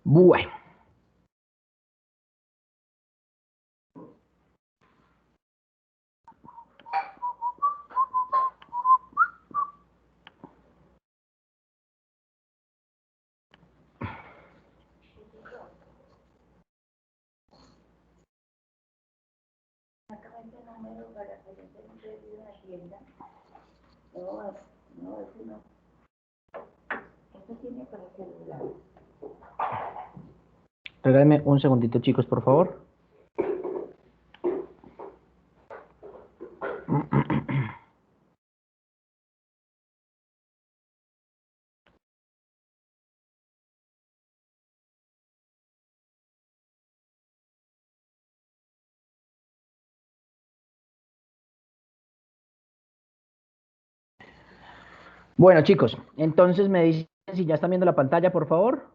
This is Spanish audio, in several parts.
Bueno, regálenme un segundito, chicos, por favor. Bueno, chicos, entonces me dicen si ya están viendo la pantalla, por favor.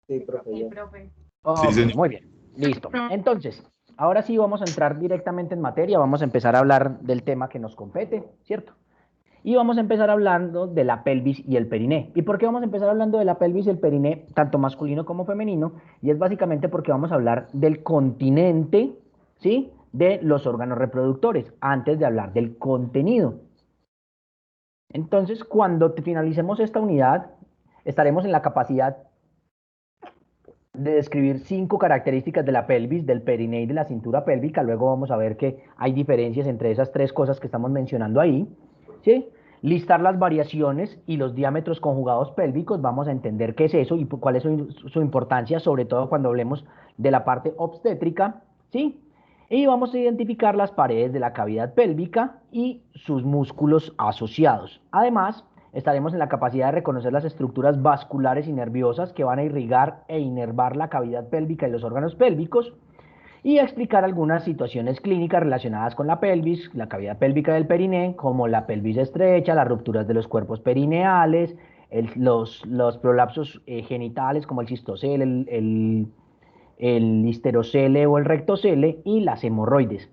Sí, profe, Sí, ya. profe. Ok, muy bien, listo. Entonces, ahora sí vamos a entrar directamente en materia, vamos a empezar a hablar del tema que nos compete, ¿cierto? Y vamos a empezar hablando de la pelvis y el periné. ¿Y por qué vamos a empezar hablando de la pelvis y el periné, tanto masculino como femenino? Y es básicamente porque vamos a hablar del continente, ¿sí? De los órganos reproductores, antes de hablar del contenido. Entonces, cuando finalicemos esta unidad, estaremos en la capacidad de describir 5 características de la pelvis, del periné y de la cintura pélvica. Luego vamos a ver que hay diferencias entre esas 3 cosas que estamos mencionando ahí, ¿sí? Listar las variaciones y los diámetros conjugados pélvicos. Vamos a entender qué es eso y cuál es su importancia, sobre todo cuando hablemos de la parte obstétrica, ¿sí? Y vamos a identificar las paredes de la cavidad pélvica y sus músculos asociados. Además, estaremos en la capacidad de reconocer las estructuras vasculares y nerviosas que van a irrigar e inervar la cavidad pélvica y los órganos pélvicos y explicar algunas situaciones clínicas relacionadas con la pelvis, la cavidad pélvica del periné, como la pelvis estrecha, las rupturas de los cuerpos perineales, los prolapsos genitales como el cistocele, el histerocele o el rectocele y las hemorroides.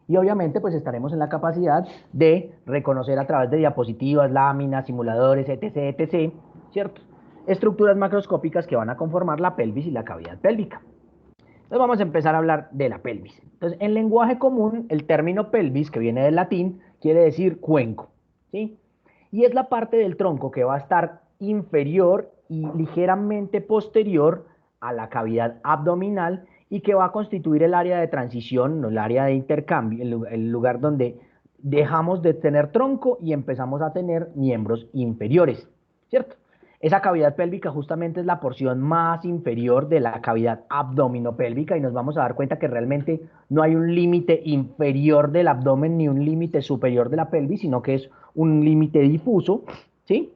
Y obviamente pues estaremos en la capacidad de reconocer a través de diapositivas, láminas, simuladores, etc., etc., ¿cierto? Estructuras macroscópicas que van a conformar la pelvis y la cavidad pélvica. Entonces vamos a empezar a hablar de la pelvis. Entonces, en lenguaje común, el término pelvis, que viene del latín, quiere decir cuenco, ¿sí? Y es la parte del tronco que va a estar inferior y ligeramente posterior a la cavidad abdominal y que va a constituir el área de transición, el área de intercambio, el lugar donde dejamos de tener tronco y empezamos a tener miembros inferiores, ¿cierto? Esa cavidad pélvica justamente es la porción más inferior de la cavidad abdominopélvica y nos vamos a dar cuenta que realmente no hay un límite inferior del abdomen ni un límite superior de la pelvis, sino que es un límite difuso, ¿sí?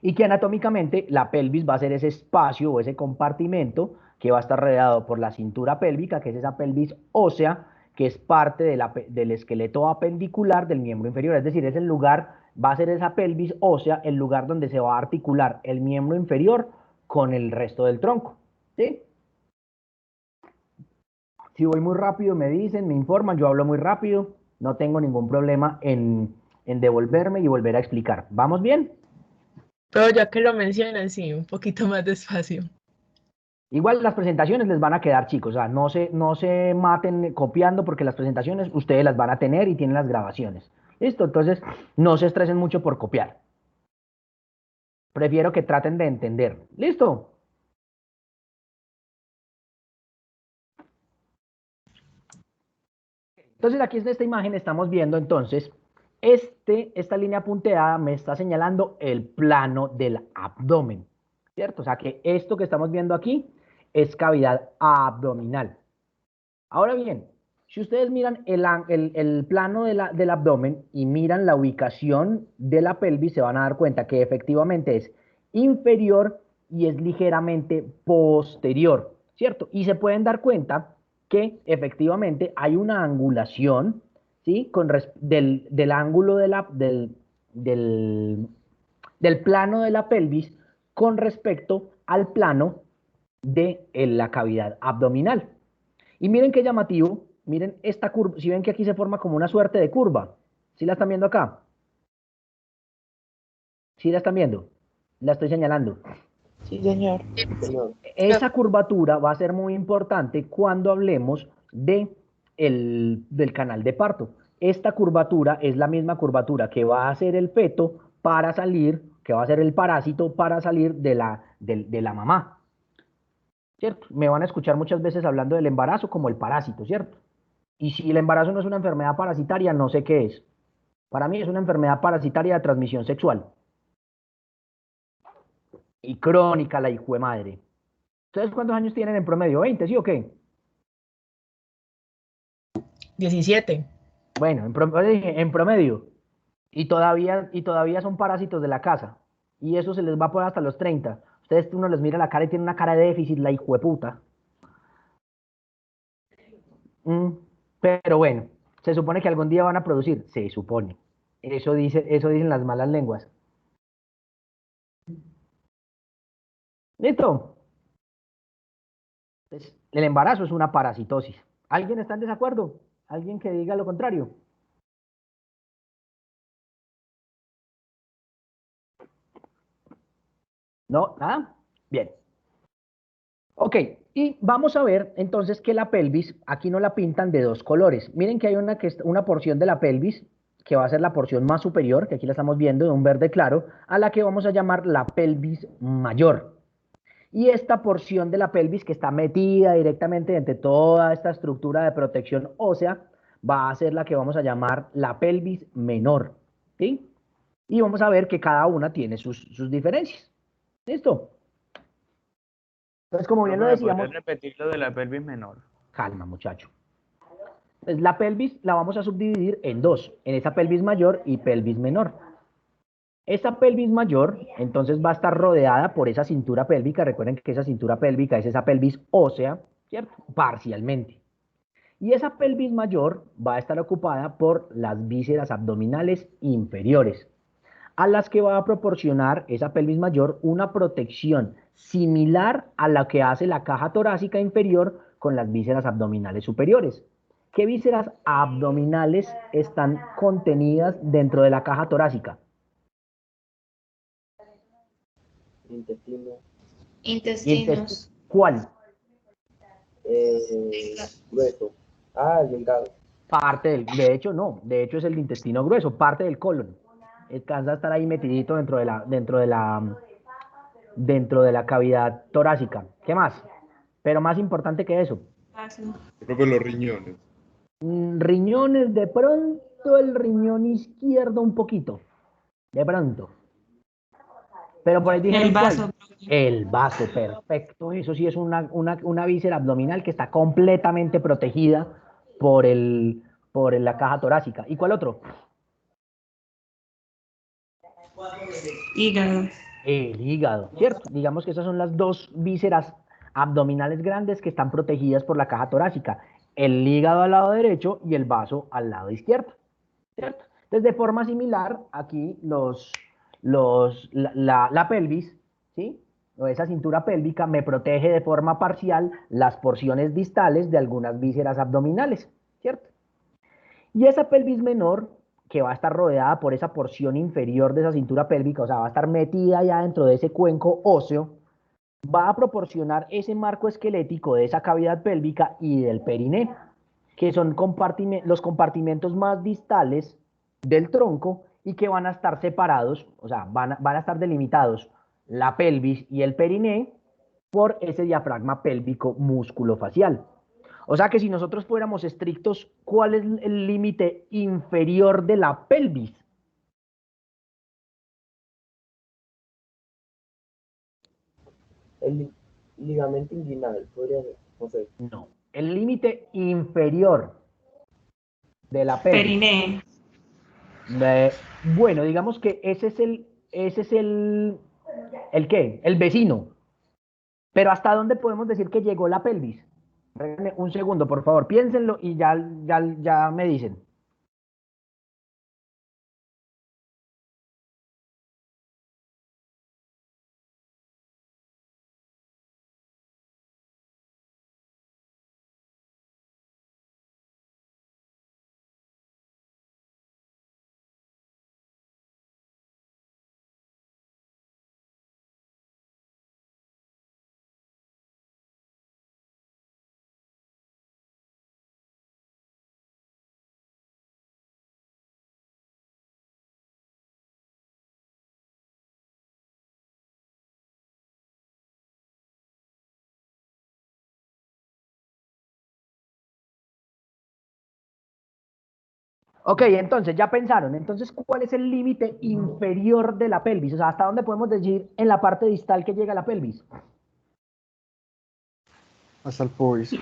Y que anatómicamente la pelvis va a ser ese espacio o ese compartimento que va a estar rodeado por la cintura pélvica, que es esa pelvis ósea, que es parte del esqueleto apendicular del miembro inferior, es decir, es el lugar, va a ser esa pelvis ósea el lugar donde se va a articular el miembro inferior con el resto del tronco, ¿sí? Si voy muy rápido me dicen, me informan, yo hablo muy rápido, no tengo ningún problema en devolverme y volver a explicar. ¿Vamos bien? Pero ya que lo mencionas, sí, un poquito más despacio. Igual las presentaciones les van a quedar, chicos, o sea, no se maten copiando porque las presentaciones ustedes las van a tener y tienen las grabaciones. ¿Listo? Entonces, no se estresen mucho por copiar. Prefiero que traten de entender. ¿Listo? Entonces, aquí en esta imagen estamos viendo, entonces, esta línea punteada me está señalando el plano del abdomen, ¿cierto? O sea, que esto que estamos viendo aquí es cavidad abdominal. Ahora bien, si ustedes miran el plano del abdomen y miran la ubicación de la pelvis, se van a dar cuenta que efectivamente es inferior y es ligeramente posterior, ¿cierto? Y se pueden dar cuenta que efectivamente hay una angulación, ¿sí? Del ángulo del plano de la pelvis con respecto al plano de la cavidad abdominal. Y miren qué llamativo, miren esta curva, si ven que aquí se forma como una suerte de curva, ¿sí la están viendo acá? ¿Sí la están viendo? La estoy señalando. Sí, señor. Esa curvatura va a ser muy importante cuando hablemos del canal de parto. Esta curvatura es la misma curvatura que va a hacer el feto para salir, que va a ser el parásito para salir de la mamá, ¿cierto? Me van a escuchar muchas veces hablando del embarazo como el parásito, ¿cierto? Y si el embarazo no es una enfermedad parasitaria, no sé qué es. Para mí es una enfermedad parasitaria de transmisión sexual y crónica, la hijo de madre. ¿Ustedes cuántos años tienen en promedio? ¿20, sí o qué? 17. Bueno, en promedio. Y todavía son parásitos de la casa. Y eso se les va por hasta los 30. Ustedes, uno les mira la cara y tiene una cara de déficit, la hijueputa. Mm, pero bueno, se supone que algún día van a producir. Se supone. Eso dicen las malas lenguas. ¿Listo? Entonces, el embarazo es una parasitosis. ¿Alguien está en desacuerdo? ¿Alguien que diga lo contrario? ¿No? ¿Nada? Bien. Ok, y vamos a ver entonces que la pelvis, aquí no la pintan de dos colores. Miren que hay una porción de la pelvis que va a ser la porción más superior, que aquí la estamos viendo de un verde claro, a la que vamos a llamar la pelvis mayor. Y esta porción de la pelvis que está metida directamente entre toda esta estructura de protección ósea va a ser la que vamos a llamar la pelvis menor. ¿Sí? Y vamos a ver que cada una tiene sus diferencias. ¿Listo? Entonces, como bien Profe, lo ¿me podrías decíamos, repetir lo de la pelvis menor? calma, muchacho. Pues la pelvis la vamos a subdividir en dos, en esa pelvis mayor y pelvis menor. Esa pelvis mayor, entonces va a estar rodeada por esa cintura pélvica. Recuerden que esa cintura pélvica es esa pelvis ósea, ¿cierto? Parcialmente. Y esa pelvis mayor va a estar ocupada por las vísceras abdominales inferiores, a las que va a proporcionar esa pelvis mayor una protección similar a la que hace la caja torácica inferior con las vísceras abdominales superiores. ¿Qué vísceras abdominales están contenidas dentro de la caja torácica? Intestino. Intestinos. ¿Cuál? Grueso. Ah, el delgado. De hecho, no, de hecho es el intestino grueso, parte del colon. Alcanza a estar ahí metidito dentro de la cavidad torácica. ¿Qué más? Pero más importante que eso, Vaso. Profe, los riñones. riñones, de pronto el riñón izquierdo un poquito, de pronto. Pero por ahí El dijeron cuál. vaso. El vaso, perfecto. Eso sí es una víscera abdominal que está completamente protegida por la caja torácica. ¿Y cuál otro? Hígado. El hígado, ¿cierto? Digamos que esas son las dos vísceras abdominales grandes que están protegidas por la caja torácica. El hígado al lado derecho y el vaso al lado izquierdo, ¿cierto? Entonces, de forma similar, aquí la pelvis, ¿sí? O esa cintura pélvica me protege de forma parcial las porciones distales de algunas vísceras abdominales, ¿cierto? Y esa pelvis menor, que va a estar rodeada por esa porción inferior de esa cintura pélvica, o sea, va a estar metida ya dentro de ese cuenco óseo, va a proporcionar ese marco esquelético de esa cavidad pélvica y del periné, que son los compartimentos más distales del tronco y que van a estar separados, o sea, van a estar delimitados la pelvis y el periné por ese diafragma pélvico músculo facial. O sea que si nosotros fuéramos estrictos, ¿cuál es el límite inferior de la pelvis? El ligamento inguinal, podría ser. No sé. No. El límite inferior de la pelvis. Periné. Bueno, digamos que ese es el ¿qué? El vecino. Pero ¿hasta dónde podemos decir que llegó la pelvis? Regálame un segundo, por favor. Piénsenlo y ya me dicen. Ok, entonces ya pensaron. Entonces, ¿cuál es el límite inferior de la pelvis? O sea, ¿hasta dónde podemos decir en la parte distal que llega la pelvis? Hasta el pubis.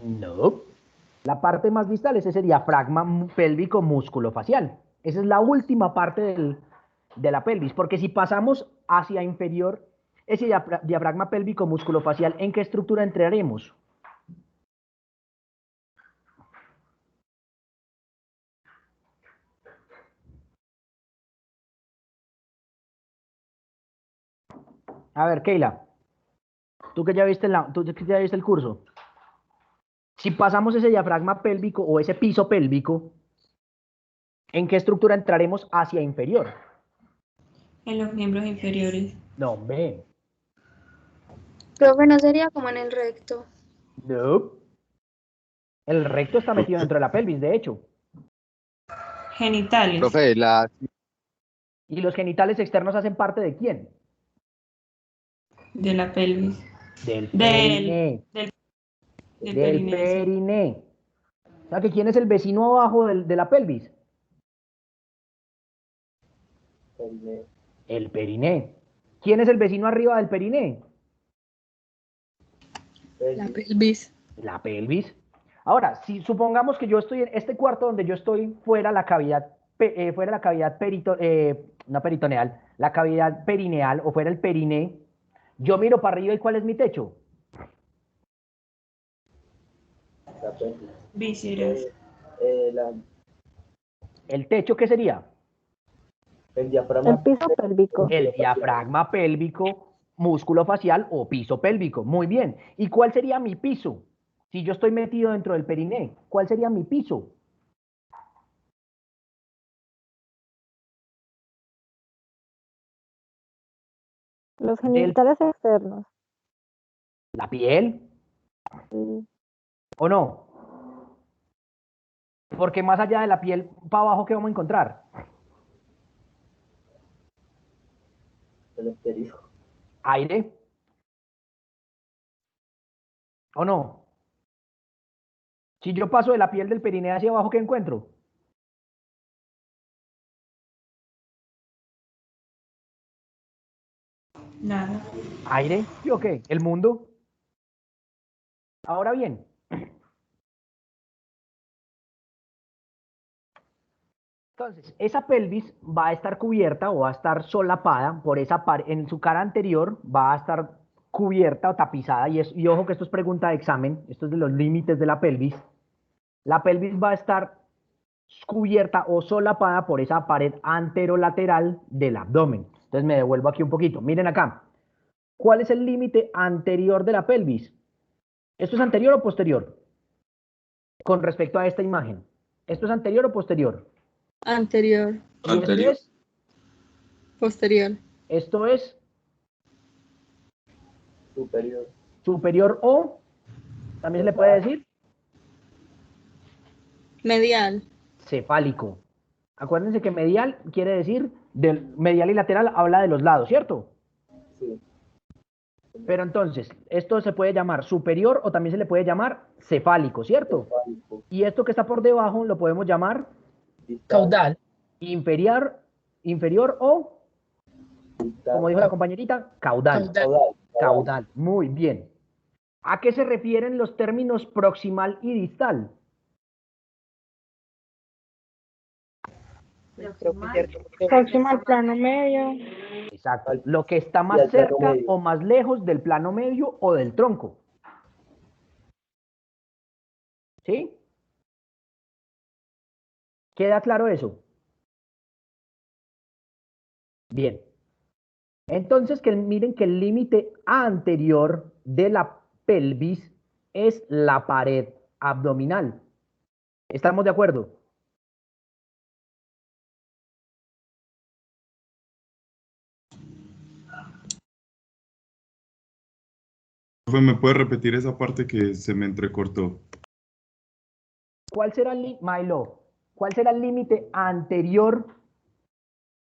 No. La parte más distal es ese diafragma pélvico músculo facial. Esa es la última parte de la pelvis, porque si pasamos hacia inferior, ese diafragma pélvico músculo facial, ¿en qué estructura entraremos? A ver, Keila, tú que ya viste, tú que ya viste el curso, si pasamos ese diafragma pélvico o ese piso pélvico, ¿en qué estructura entraremos hacia inferior? En los miembros inferiores. No, ve. Profe, ¿no sería como en el recto? No. El recto está metido dentro de la pelvis, de hecho. Genitales. Profe, ¿Y los genitales externos hacen parte de quién? De la pelvis. Del Del, periné. del, del Del perineo, sí. periné. O sea, que ¿quién es el vecino abajo de la pelvis? Perineo. El periné. ¿Quién es el vecino arriba del periné? La Pelvis. pelvis. La pelvis. Ahora, si supongamos que yo estoy en este cuarto donde yo estoy fuera la cavidad, no peritoneal, la cavidad perineal o fuera el periné, yo miro para arriba y ¿cuál es mi techo? La pelvis. Vísceras. La, ¿El techo qué sería? el diafragma. El piso pélvico. El diafragma pélvico, músculo facial o piso pélvico. Muy bien. ¿Y cuál sería mi piso? Si yo estoy metido dentro del periné, ¿cuál sería mi piso? Los Del, genitales externos. ¿La piel Sí. o no? Porque más allá de la piel, para abajo, ¿qué vamos a encontrar? El exterior. ¿Aire? ¿O no? Si yo paso de la piel del periné hacia abajo, ¿qué encuentro? Nada. ¿Aire? ¿Sí o qué? ¿El mundo? Ahora bien, entonces, esa pelvis va a estar cubierta o va a estar solapada por esa en su cara anterior va a estar cubierta o tapizada, y ojo que esto es pregunta de examen, esto es de los límites de la pelvis. La pelvis va a estar cubierta o solapada por esa pared anterolateral del abdomen. Entonces me devuelvo aquí un poquito. Miren acá. ¿Cuál es el límite anterior de la pelvis? ¿Esto es anterior o posterior? Con respecto a esta imagen. ¿Esto es anterior o posterior? Anterior. ¿Y esto es? Posterior. Esto es Superior. superior o, también se le puede decir, Medial. cefálico. Acuérdense que medial quiere decir, medial y lateral habla de los lados, ¿cierto? Sí. Pero entonces, esto se puede llamar superior o también se le puede llamar cefálico, ¿cierto? Cefálico. Y esto que está por debajo lo podemos llamar Distal. Caudal. inferior o, Distal. como dijo la compañerita, caudal. Caudal. Caudal, muy bien. ¿A qué se refieren los términos proximal y distal? Próximo al plano medio. Exacto. Lo que está Y más al plano cerca medio. o más lejos del plano medio o del tronco. ¿Sí? ¿Queda claro eso? Bien. Entonces, miren que el límite anterior de la pelvis es la pared abdominal. ¿Estamos de acuerdo? Profe, ¿me puede repetir esa parte que se me entrecortó? ¿Cuál será Milo? ¿Cuál será el límite anterior?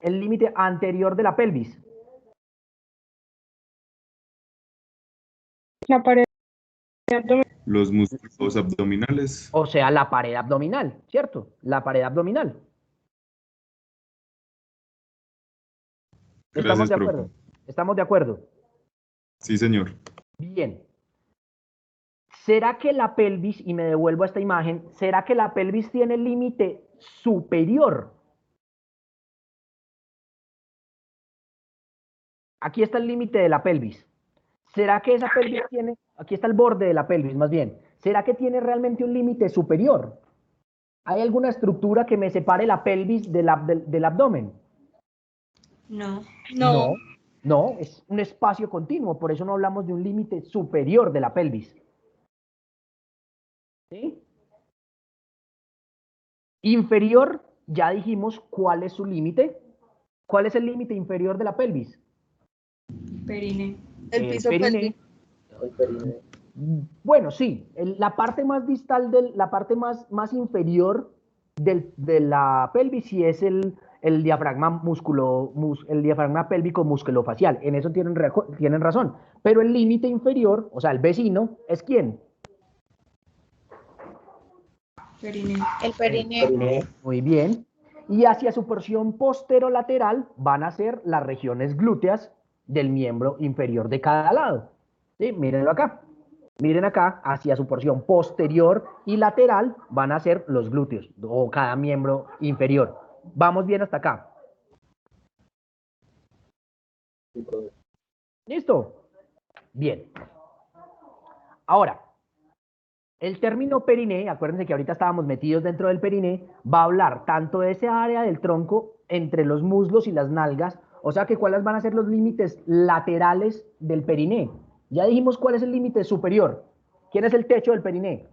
El límite anterior de la pelvis. La pared abdominal. Los músculos abdominales. O sea, la pared abdominal, ¿cierto? La pared abdominal. ¿Estamos Gracias, de profe. acuerdo? ¿Estamos de acuerdo? Sí, señor. Bien. ¿Será que la pelvis, y me devuelvo a esta imagen, ¿será que la pelvis tiene límite superior? Aquí está el límite de la pelvis. ¿Será que esa pelvis tiene, aquí está el borde de la pelvis más bien, ¿será que tiene realmente un límite superior? ¿Hay alguna estructura que me separe la pelvis del abdomen? No. No, no, es un espacio continuo, por eso no hablamos de un límite superior de la pelvis. ¿Sí? Inferior, ya dijimos cuál es su límite. ¿Cuál es el límite inferior de la pelvis? Perine. El piso periné. El perine. Bueno, sí, la parte más distal, la parte más inferior de la pelvis sí es el diafragma el diafragma pélvico musculofacial. En eso tienen razón. Pero el límite inferior, o sea, el vecino, ¿es quién? Perine. El perine. Perine. Muy bien. Y hacia su porción posterolateral van a ser las regiones glúteas del miembro inferior de cada lado. ¿Sí? Mírenlo acá. Miren acá, hacia su porción posterior y lateral van a ser los glúteos o cada miembro inferior. ¿Vamos bien hasta acá? Sí, profe. ¿Listo? Bien. Ahora, el término periné, acuérdense que ahorita estábamos metidos dentro del periné, va a hablar tanto de esa área del tronco entre los muslos y las nalgas, o sea que cuáles van a ser los límites laterales del periné. Ya dijimos cuál es el límite superior. ¿Quién es el techo del periné?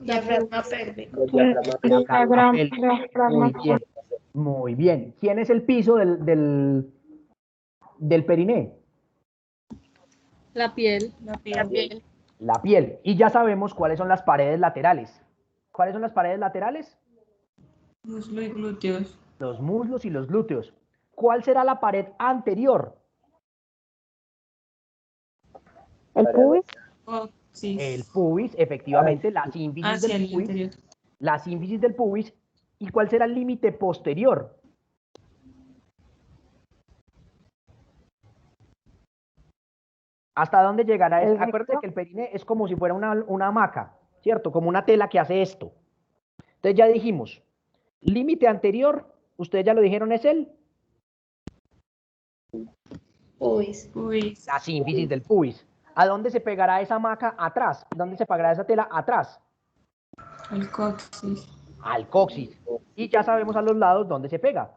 Diafragma pélvico. El diafragma Muy bien, muy bien. ¿Quién es el piso del periné? La piel. La piel. La piel. Y ya sabemos cuáles son las paredes laterales. ¿Cuáles son las paredes laterales? Muslo y glúteos. Los muslos y los glúteos. ¿Cuál será la pared anterior? El pubis. Coxis. El pubis, efectivamente, la sínfisis Hacia del el pubis. interior. La sínfisis del pubis. ¿Y cuál será el límite posterior? ¿Hasta dónde llegará? Acuérdense que el periné es como si fuera una hamaca, ¿cierto? Como una tela que hace esto. Entonces ya dijimos, límite anterior, ustedes ya lo dijeron, es el Pubis. Pubis. la sínfisis del pubis. ¿A dónde se pegará esa hamaca? Atrás. ¿Dónde se pegará esa tela? Atrás. El coxis. Al coxis. Y ya sabemos a los lados dónde se pega.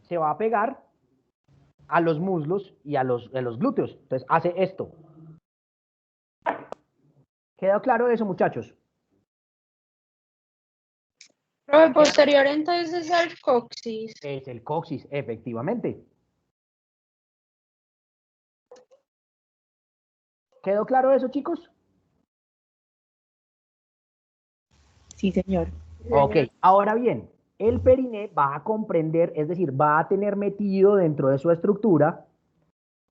Se va a pegar a los muslos y a los glúteos. Entonces hace esto. ¿Quedó claro eso, muchachos? Profe, posterior entonces al coxis. Es el coxis, efectivamente. ¿Quedó claro eso, chicos? Sí, señor. Ok, ahora bien, el periné va a comprender, es decir, va a tener metido dentro de su estructura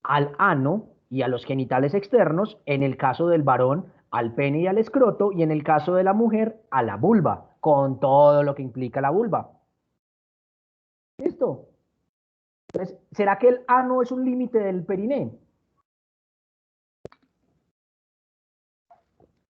al ano y a los genitales externos, en el caso del varón, al pene y al escroto, y en el caso de la mujer, a la vulva, con todo lo que implica la vulva. ¿Listo? Entonces, ¿será que el ano es un límite del periné?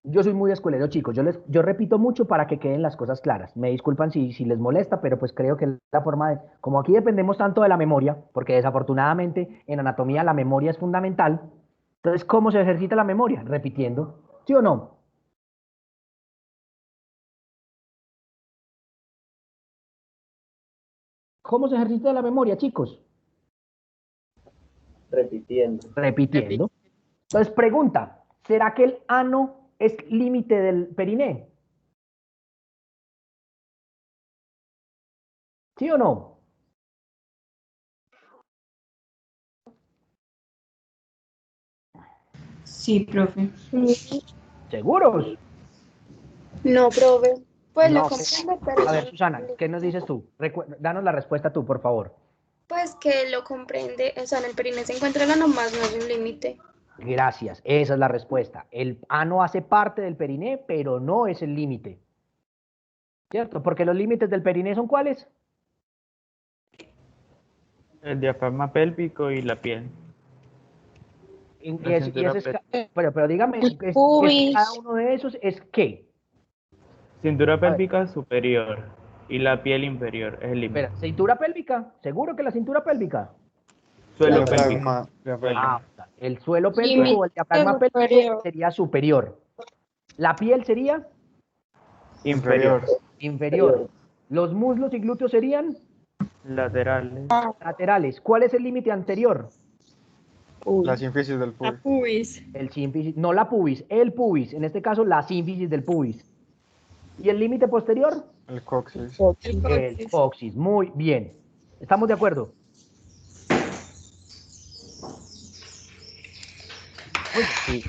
Yo soy muy escuelero, chicos. Yo repito mucho para que queden las cosas claras. Me disculpan si les molesta, pero pues creo que es la forma de... Como aquí dependemos tanto de la memoria, porque desafortunadamente en anatomía la memoria es fundamental, entonces, ¿cómo se ejercita la memoria? Repitiendo. ¿Sí o no? ¿Cómo se ejercita la memoria, chicos? Repitiendo. Repitiendo. Entonces, pregunta, ¿será que el ano es límite del periné? ¿Sí o no? Sí, profe. ¿Seguros? No, profe. Pues lo No. comprendo, pero A ver, Susana, ¿qué nos dices tú? Danos la respuesta tú, por favor. pues que lo comprende, o sea, en el perine se encuentra el ano más, no es un límite. Gracias, esa es la respuesta. El ano hace parte del periné, pero no es el límite. ¿Cierto? Porque los límites del periné son ¿cuáles? El diafragma pélvico y la piel. La cintura Pero dígame, El es pubis. cada uno de esos es ¿qué? Cintura ver. pélvica superior y la piel inferior es el límite. Espera, ¿cintura pélvica? ¿Seguro que la cintura pélvica? Suelo pélvico. Diafragma, diafragma. El suelo Límite pélvico o el diafragma pélvico superior. sería superior. La piel sería Inferior. inferior. Los muslos y glúteos serían Laterales. laterales. ¿Cuál es el límite anterior? La sínfisis del La pubis. pubis. El sínfisis, no la pubis, el pubis. En este caso, la sínfisis del pubis. ¿Y el límite posterior? El coxis. El El coxis. coxis. Muy bien. ¿Estamos de acuerdo? Muy bien.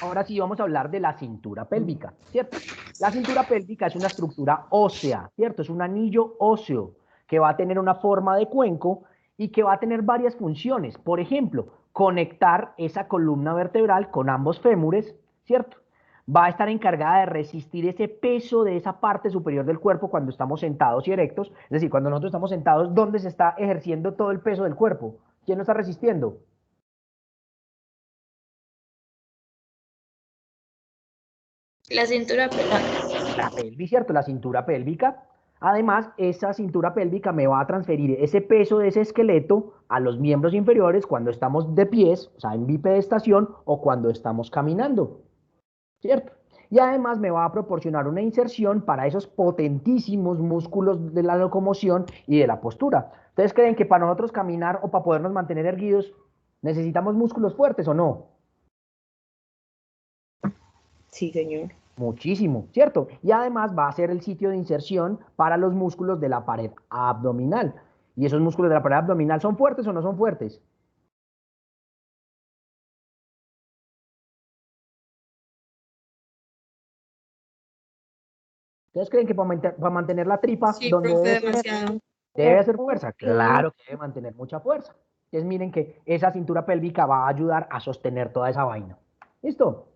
Ahora sí vamos a hablar de la cintura pélvica, ¿cierto? La cintura pélvica es una estructura ósea, ¿cierto? Es un anillo óseo que va a tener una forma de cuenco y que va a tener varias funciones. Por ejemplo, conectar esa columna vertebral con ambos fémures, ¿cierto? Va a estar encargada de resistir ese peso de esa parte superior del cuerpo cuando estamos sentados y erectos. Es decir, cuando nosotros estamos sentados, ¿dónde se está ejerciendo todo el peso del cuerpo? ¿Quién lo está resistiendo? La cintura pélvica. La pelvis, ¿cierto? La cintura pélvica. Además, esa cintura pélvica me va a transferir ese peso de ese esqueleto a los miembros inferiores cuando estamos de pies, o sea, en bipedestación, o cuando estamos caminando, ¿cierto? Y además me va a proporcionar una inserción para esos potentísimos músculos de la locomoción y de la postura. ¿Ustedes creen que para nosotros caminar o para podernos mantener erguidos necesitamos músculos fuertes o no? Sí, señor. Muchísimo, ¿cierto? Y además va a ser el sitio de inserción para los músculos de la pared abdominal. ¿Y esos músculos de la pared abdominal son fuertes o no son fuertes? ¿Ustedes creen que para mantener la tripa, Sí, donde profe, debe tener, demasiado. debe hacer fuerza? Claro que debe mantener mucha fuerza. Entonces miren que esa cintura pélvica va a ayudar a sostener toda esa vaina. ¿Listo?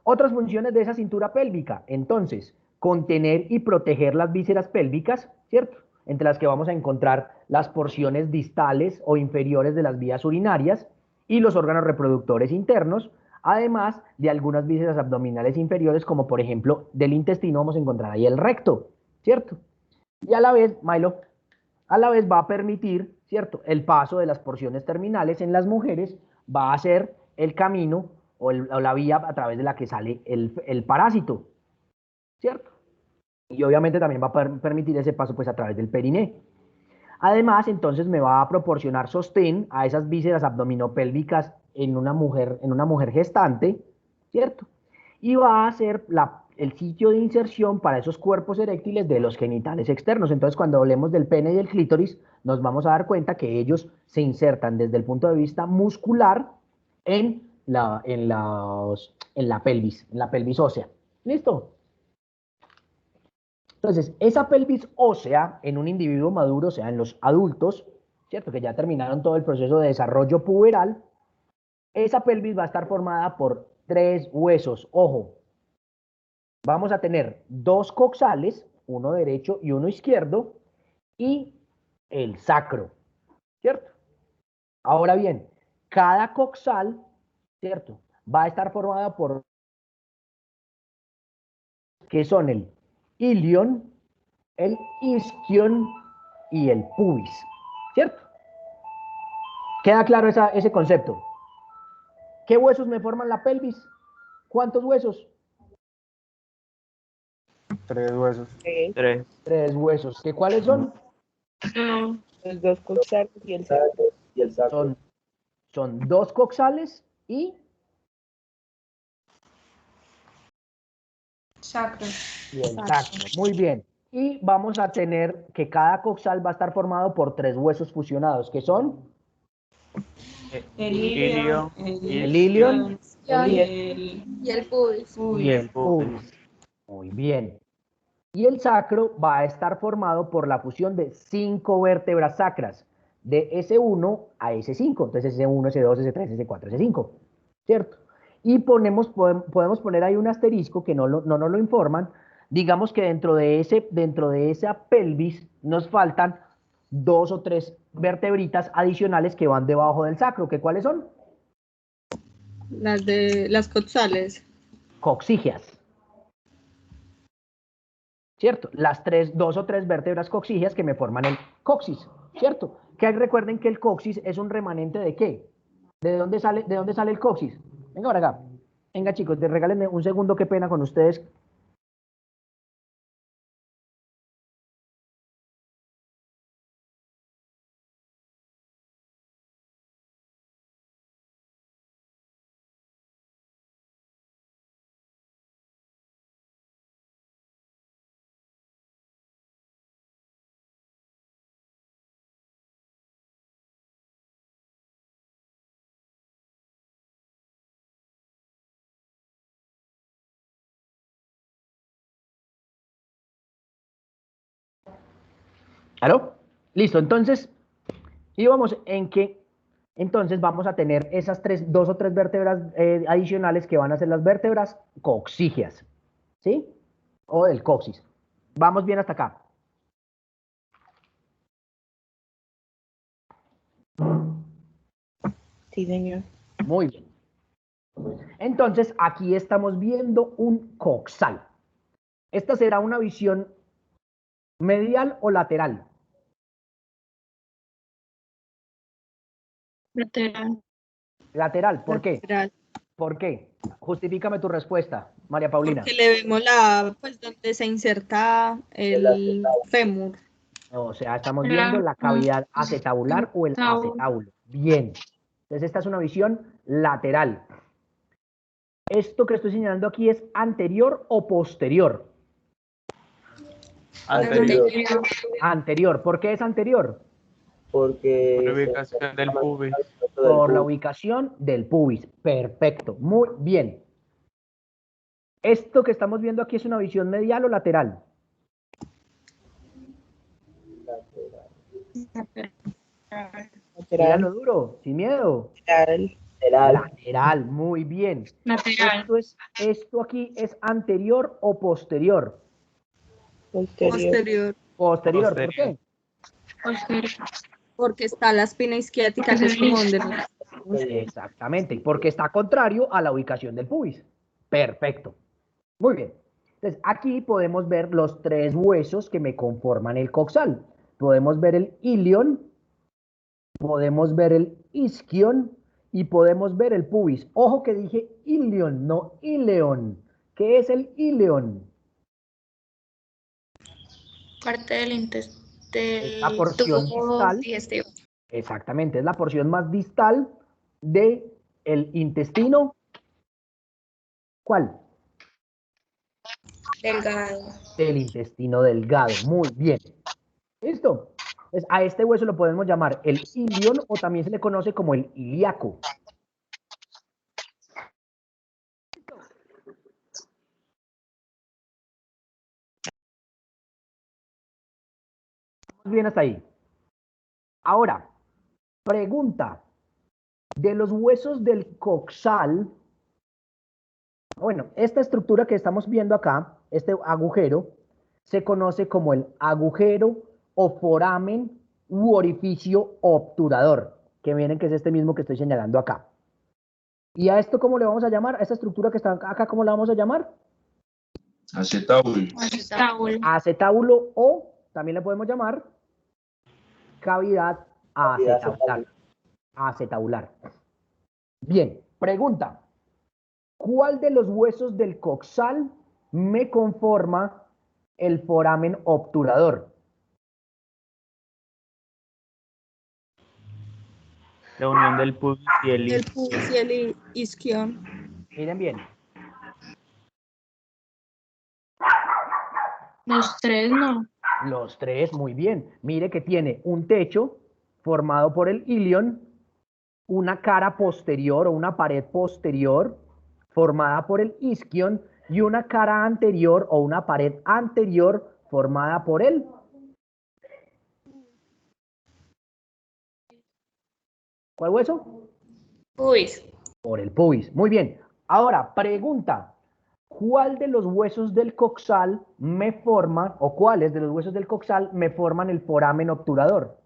Otras funciones de esa cintura pélvica, entonces, contener y proteger las vísceras pélvicas, ¿cierto? Entre las que vamos a encontrar las porciones distales o inferiores de las vías urinarias y los órganos reproductores internos, además de algunas vísceras abdominales inferiores, como por ejemplo del intestino vamos a encontrar ahí el recto, ¿cierto? Y a la vez, Milo, a la vez va a permitir, ¿cierto? El paso de las porciones terminales en las mujeres va a ser el camino o la vía a través de la que sale el parásito, ¿cierto? Y obviamente también va a permitir ese paso pues a través del periné. Además, entonces me va a proporcionar sostén a esas vísceras abdominopélvicas en una mujer gestante, ¿cierto? Y va a ser el sitio de inserción para esos cuerpos eréctiles de los genitales externos. Entonces, cuando hablemos del pene y del clítoris, nos vamos a dar cuenta que ellos se insertan desde el punto de vista muscular en la pelvis ósea. ¿Listo? Entonces, esa pelvis ósea en un individuo maduro, o sea, en los adultos, ¿cierto? Que ya terminaron todo el proceso de desarrollo puberal, esa pelvis va a estar formada por 3 huesos. Ojo, vamos a tener 2 coxales, uno derecho y uno izquierdo, y el sacro, ¿cierto? Ahora bien, cada coxal, ¿cierto? Va a estar formada por, que son el ilion, el isquion y el pubis, ¿cierto? ¿Queda claro ese concepto? ¿Qué huesos me forman la pelvis? ¿Cuántos huesos? 3 huesos. 3. 3 huesos. ¿Qué cuáles son? Los dos coxales y el sacro. Y el sacro. Son 2 coxales y Sacro. el sacro. Muy bien. Y vamos a tener que cada coxal va a estar formado por 3 huesos fusionados, que son El Ilio, el ilion Y el pubis. y el pubis. Muy bien. Y el sacro va a estar formado por la fusión de 5 vértebras sacras, de S1 a S5. Entonces S1, S2, S3, S4, S5. ¿cierto? Y podemos poner ahí un asterisco que no nos lo informan. Digamos que dentro de esa pelvis nos faltan 2 o 3 vertebritas adicionales que van debajo del sacro, ¿que cuáles son? Las coxales. Coxígeas. ¿Cierto? Las 2 o 3 vértebras coxígeas que me forman el coxis, ¿cierto? Que recuerden que el coxis es un remanente ¿de qué? ¿De dónde sale el coxis? Venga, ahora acá. Venga, chicos, regálenme un segundo, qué pena con ustedes. ¿Aló? Listo, entonces, íbamos en que, entonces vamos a tener esas 2 o 3 vértebras adicionales que van a ser las vértebras coxígeas, ¿sí? O del coxis. Vamos bien hasta acá. Sí, señor. Muy bien. Entonces, aquí estamos viendo un coxal. ¿Esta será una visión medial o lateral? Lateral. Lateral, ¿por qué? Lateral. ¿Por qué? Justifícame tu respuesta, María Paulina. Porque le vemos pues donde se inserta el fémur. O sea, estamos viendo la cavidad acetabular o el acetábulo. Bien. Entonces, esta es una visión lateral. Esto que estoy señalando aquí es anterior o posterior. Anterior. Anterior. ¿Por qué es anterior? Porque Por ubicación del pubis. Por la ubicación del pubis. Perfecto. Muy bien. Esto que estamos viendo aquí es una visión medial o lateral. Míralo duro, sin miedo. Lateral, muy bien. Lateral. Esto aquí es anterior o posterior. Posterior. Posterior, ¿por qué? Porque está la espina isquiática que es como donde... Exactamente, porque está contrario a la ubicación del pubis. Perfecto. Muy bien. Entonces, aquí podemos ver los 3 huesos que me conforman el coxal. Podemos ver el ilion, podemos ver el isquion y podemos ver el pubis. Ojo que dije ilion, no ileón. ¿Qué es el ileón? Parte del Es la porción distal. digestivo. Exactamente, es la porción más distal del intestino. ¿Cuál? Delgado. Del intestino delgado. Muy bien. ¿Listo? Entonces, a este hueso lo podemos llamar el ilion o también se le conoce como el ilíaco. Bien hasta ahí. Ahora, pregunta. De los huesos del coxal, bueno, esta estructura que estamos viendo acá, este agujero, se conoce como el agujero o foramen u orificio obturador, que miren que es este mismo que estoy señalando acá. ¿Y a esto cómo le vamos a llamar? ¿A esta estructura que está acá cómo la vamos a llamar? Acetábulo. Acetábulo o también le podemos llamar cavidad acetabular. Acetabular. Bien, pregunta. ¿Cuál de los huesos del coxal me conforma el foramen obturador? La unión del pubis y el El pubis y el isquion. Miren bien. Los 3 no. Los 3, muy bien. Mire que tiene un techo formado por el ilion, una cara posterior o una pared posterior formada por el isquion y una cara anterior o una pared anterior formada por el... ¿Cuál hueso? Pubis. Por el pubis. Muy bien. Ahora, pregunta. ¿Cuál de los huesos del coxal me forman, o cuáles de los huesos del coxal me forman el foramen obturador?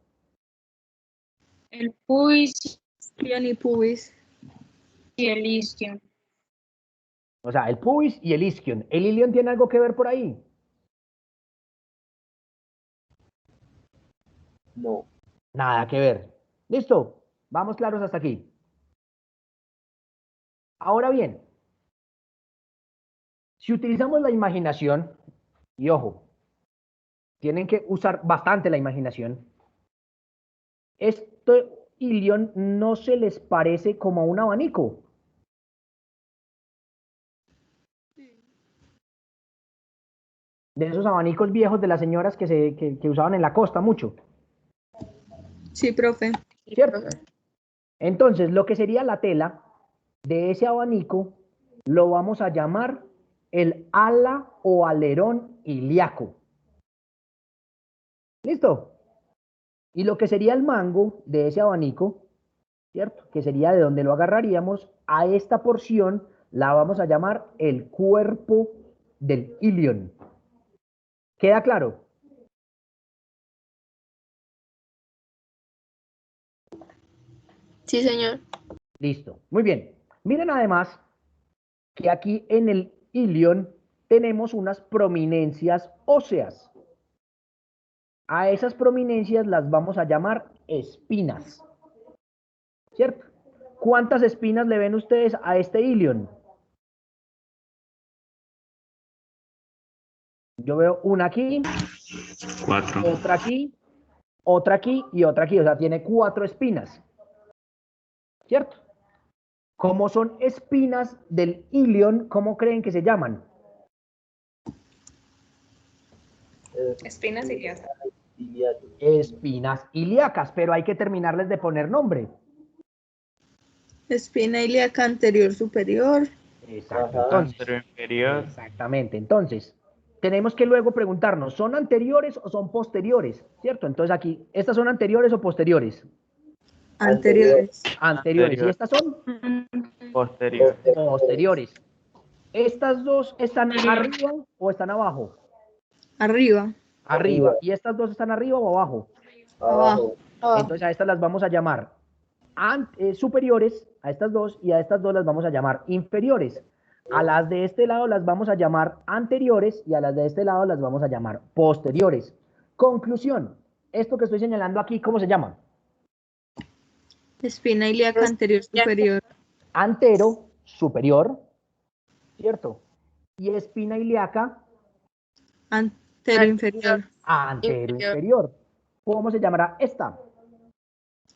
El pubis y pubis. Y el isquion. O sea, el pubis y el isquion. ¿El ilion tiene algo que ver por ahí? No. Nada que ver. ¿Listo? Vamos claros hasta aquí. Ahora bien, si utilizamos la imaginación, y ojo, tienen que usar bastante la imaginación, este ilion no se les parece como a un abanico. De esos abanicos viejos de las señoras que usaban en la costa mucho. Sí, profe. ¿Cierto? Entonces, lo que sería la tela de ese abanico lo vamos a llamar el ala o alerón ilíaco. ¿Listo? Y lo que sería el mango de ese abanico, ¿cierto? Que sería de donde lo agarraríamos, a esta porción la vamos a llamar el cuerpo del ilion. ¿Queda claro? Sí, señor. Listo. Muy bien. Miren además que aquí en el ilion tenemos unas prominencias óseas. A esas prominencias las vamos a llamar espinas. ¿Cierto? ¿Cuántas espinas le ven ustedes a este ilion? Yo veo una aquí, 4. otra aquí y otra aquí. O sea, tiene 4 espinas. ¿Cierto? Como son espinas del ilion, ¿cómo creen que se llaman? Espinas ilíacas. Espinas ilíacas, pero hay que terminarles de poner nombre. Espina ilíaca anterior superior. Exacto. Ajá. Entonces, Anterior inferior. exactamente. Entonces, tenemos que luego preguntarnos, ¿son anteriores o son posteriores? ¿Cierto? Entonces aquí, ¿estas son anteriores o posteriores? Anteriores. Anteriores. ¿Y Anterior. estas son? Posterior. Posteriores. ¿Estas dos están arriba o están abajo? Arriba. Arriba. ¿Y estas dos están arriba o abajo? Abajo. Entonces a estas las vamos a llamar superiores, a estas dos, y a estas dos las vamos a llamar inferiores. A las de este lado las vamos a llamar anteriores y a las de este lado las vamos a llamar posteriores. Conclusión, esto que estoy señalando aquí, ¿cómo se llama? Espina ilíaca anterior superior. Antero, superior, ¿cierto? Y espina ilíaca, Antero inferior. antero inferior. ¿Cómo se llamará esta?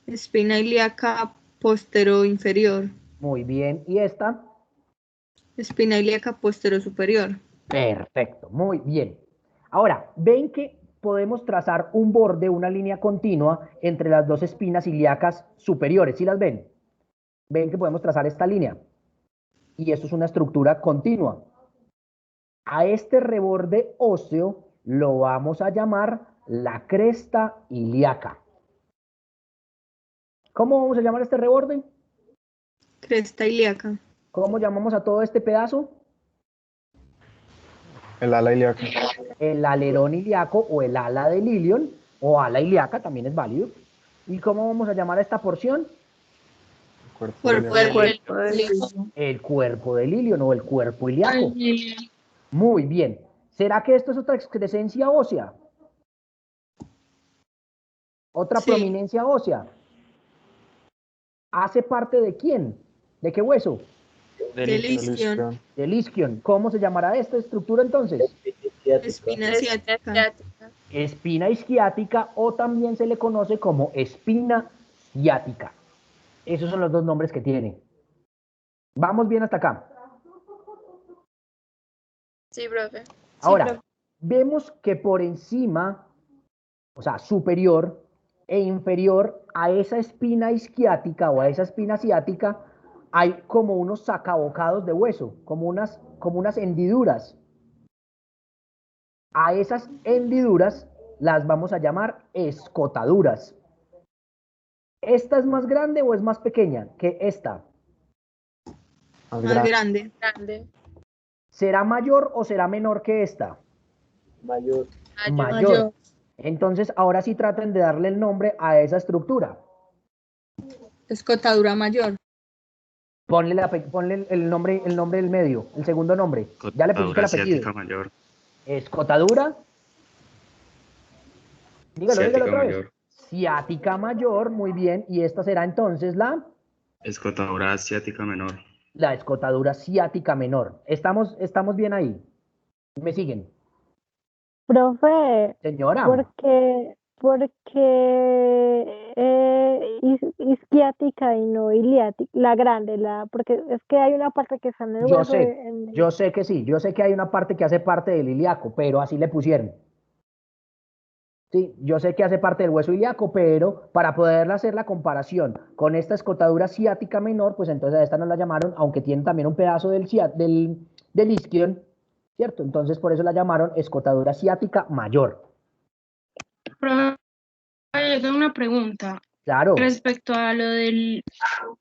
Espina ilíaca postero inferior. Muy bien. ¿Y esta? Espina ilíaca postero superior. Perfecto, muy bien. Ahora, ven que podemos trazar un borde, una línea continua entre las dos espinas ilíacas superiores. ¿Sí las ven? Ven que podemos trazar esta línea. Y esto es una estructura continua. A este reborde óseo lo vamos a llamar la cresta ilíaca. ¿Cómo vamos a llamar este reborde? Cresta ilíaca. ¿Cómo llamamos a todo este pedazo? El ala ilíaca. El alerón ilíaco o el ala del ilion, o ala ilíaca, también es válido. ¿Y cómo vamos a llamar a esta porción? Cuerpo Cuerpo ilíaco. del ilion. El cuerpo del ilion o el cuerpo ilíaco. Muy bien. ¿Será que esto es otra excrescencia ósea? ¿Otra Sí. prominencia ósea? ¿Hace parte de quién? ¿De qué hueso? Del isquion. isquion. Del isquion. ¿Cómo se llamará esta estructura entonces? Espina ciática. Espina isquiática, o también se le conoce como espina ciática. Esos son los dos nombres que tiene. ¿Vamos bien hasta acá? Sí, profe. Ahora, vemos que por encima, o sea, superior e inferior a esa espina isquiática o a esa espina ciática, hay como unos sacabocados de hueso, como unas hendiduras. A esas hendiduras las vamos a llamar escotaduras. ¿Esta es más grande o es más pequeña que esta? Más Más grande. grande. ¿Será mayor o será menor que esta? Mayor. Mayor. Entonces, ahora sí traten de darle el nombre a esa estructura. Escotadura mayor. Ponle el nombre del medio, el segundo nombre. Ya le pusiste el apellido. Ciática mayor. Escotadura. Dígalo Ciática otra vez. mayor. Ciática mayor, muy bien. Y esta será entonces Escotadura ciática menor. la escotadura ciática menor. ¿Estamos bien ahí? ¿Me siguen? Profe, Señora. porque isquiática y no iliática, la grande, porque es que hay una parte que está en el hueso. Yo sé que sí, yo sé que hay una parte que hace parte del ilíaco, pero así le pusieron. Sí, yo sé que hace parte del hueso ilíaco, pero para poder hacer la comparación con esta escotadura ciática menor, pues entonces a esta no la llamaron, aunque tiene también un pedazo del isquion, ¿cierto? Entonces por eso la llamaron escotadura ciática mayor. Profe, yo tengo una pregunta Claro. respecto a lo del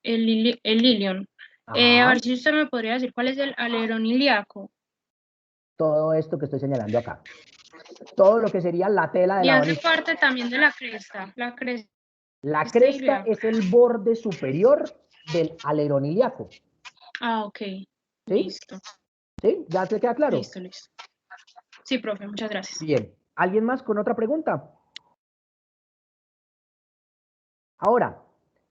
el ilion. A ver si usted me podría decir cuál es el alerón ilíaco. Todo esto que estoy señalando acá. Todo lo que sería la tela de Y la hace varilla. parte también de la cresta. La cresta. La cresta es el borde superior del alerón ilíaco. Ah, ok. ¿Sí? Listo. ¿Sí? ¿Ya te queda claro? Listo. Sí, profe, muchas gracias. Bien. ¿Alguien más con otra pregunta? Ahora,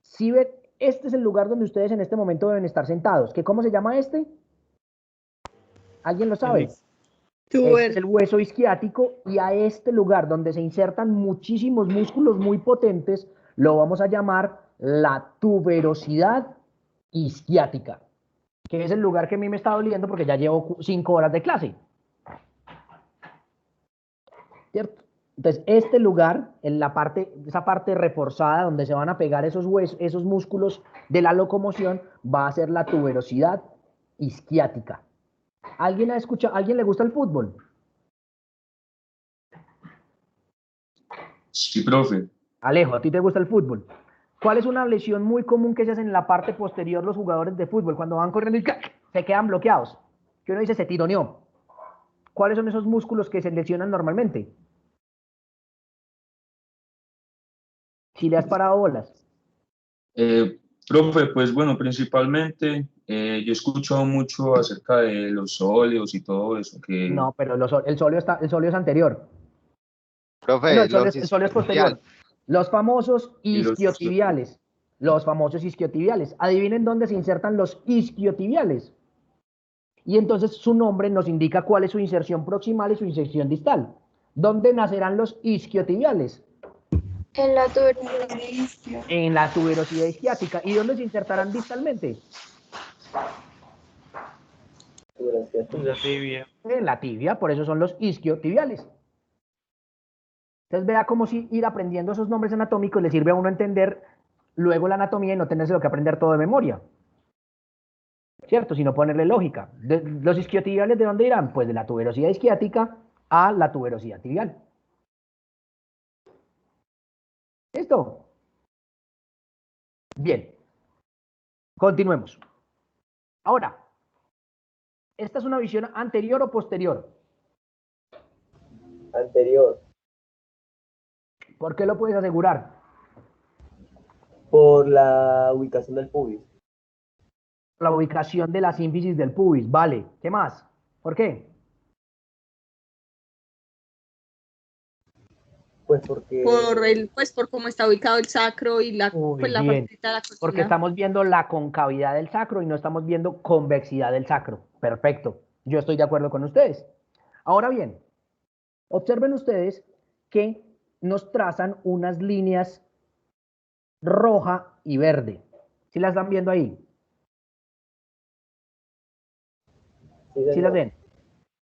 si ven, este es el lugar donde ustedes en este momento deben estar sentados. ¿Cómo se llama este? ¿Alguien lo sabe? Este es el hueso isquiático y a este lugar donde se insertan muchísimos músculos muy potentes lo vamos a llamar la tuberosidad isquiática, que es el lugar que a mí me está doliendo porque ya llevo 5 horas de clase. ¿Cierto? Entonces, este lugar, en esa parte reforzada donde se van a pegar esos huesos, esos músculos de la locomoción, va a ser la tuberosidad isquiática. ¿Alguien le gusta el fútbol? Sí, profe. Alejo, ¿a ti te gusta el fútbol? ¿Cuál es una lesión muy común que se hace en la parte posterior los jugadores de fútbol cuando van corriendo y se quedan bloqueados? Que uno dice se tironeó. ¿Cuáles son esos músculos que se lesionan normalmente? Si le has parado bolas. Profe, pues bueno, principalmente yo he escuchado mucho acerca de los óleos y todo eso. No, pero el sóleo es anterior. Profe, No, el sóleo es posterior. Los famosos isquiotibiales. Adivinen dónde se insertan los isquiotibiales. Y entonces su nombre nos indica cuál es su inserción proximal y su inserción distal. ¿Dónde nacerán los isquiotibiales? En la tuberosidad isquiática. En la tuberosidad isquiática. ¿Y dónde se insertarán distalmente? La tibia. En la tibia, por eso son los isquiotibiales. Entonces vea cómo si ir aprendiendo esos nombres anatómicos le sirve a uno entender luego la anatomía y no tenerse lo que aprender todo de memoria. ¿Cierto? Sino ponerle lógica. ¿Los isquiotibiales de dónde irán? Pues de la tuberosidad isquiática a la tuberosidad tibial. ¿Listo? Bien. Continuemos. Ahora, ¿esta es una visión anterior o posterior? Anterior. ¿Por qué lo puedes asegurar? Por la ubicación del pubis. La ubicación de la sínfisis del pubis, vale. ¿Qué más? ¿Por qué? Pues porque... Por cómo está ubicado el sacro y la partita de la columna. Porque estamos viendo la concavidad del sacro y no estamos viendo convexidad del sacro. Perfecto. Yo estoy de acuerdo con ustedes. Ahora bien, observen ustedes que nos trazan unas líneas roja y verde. ¿Sí las están viendo ahí? ¿Sí las ven?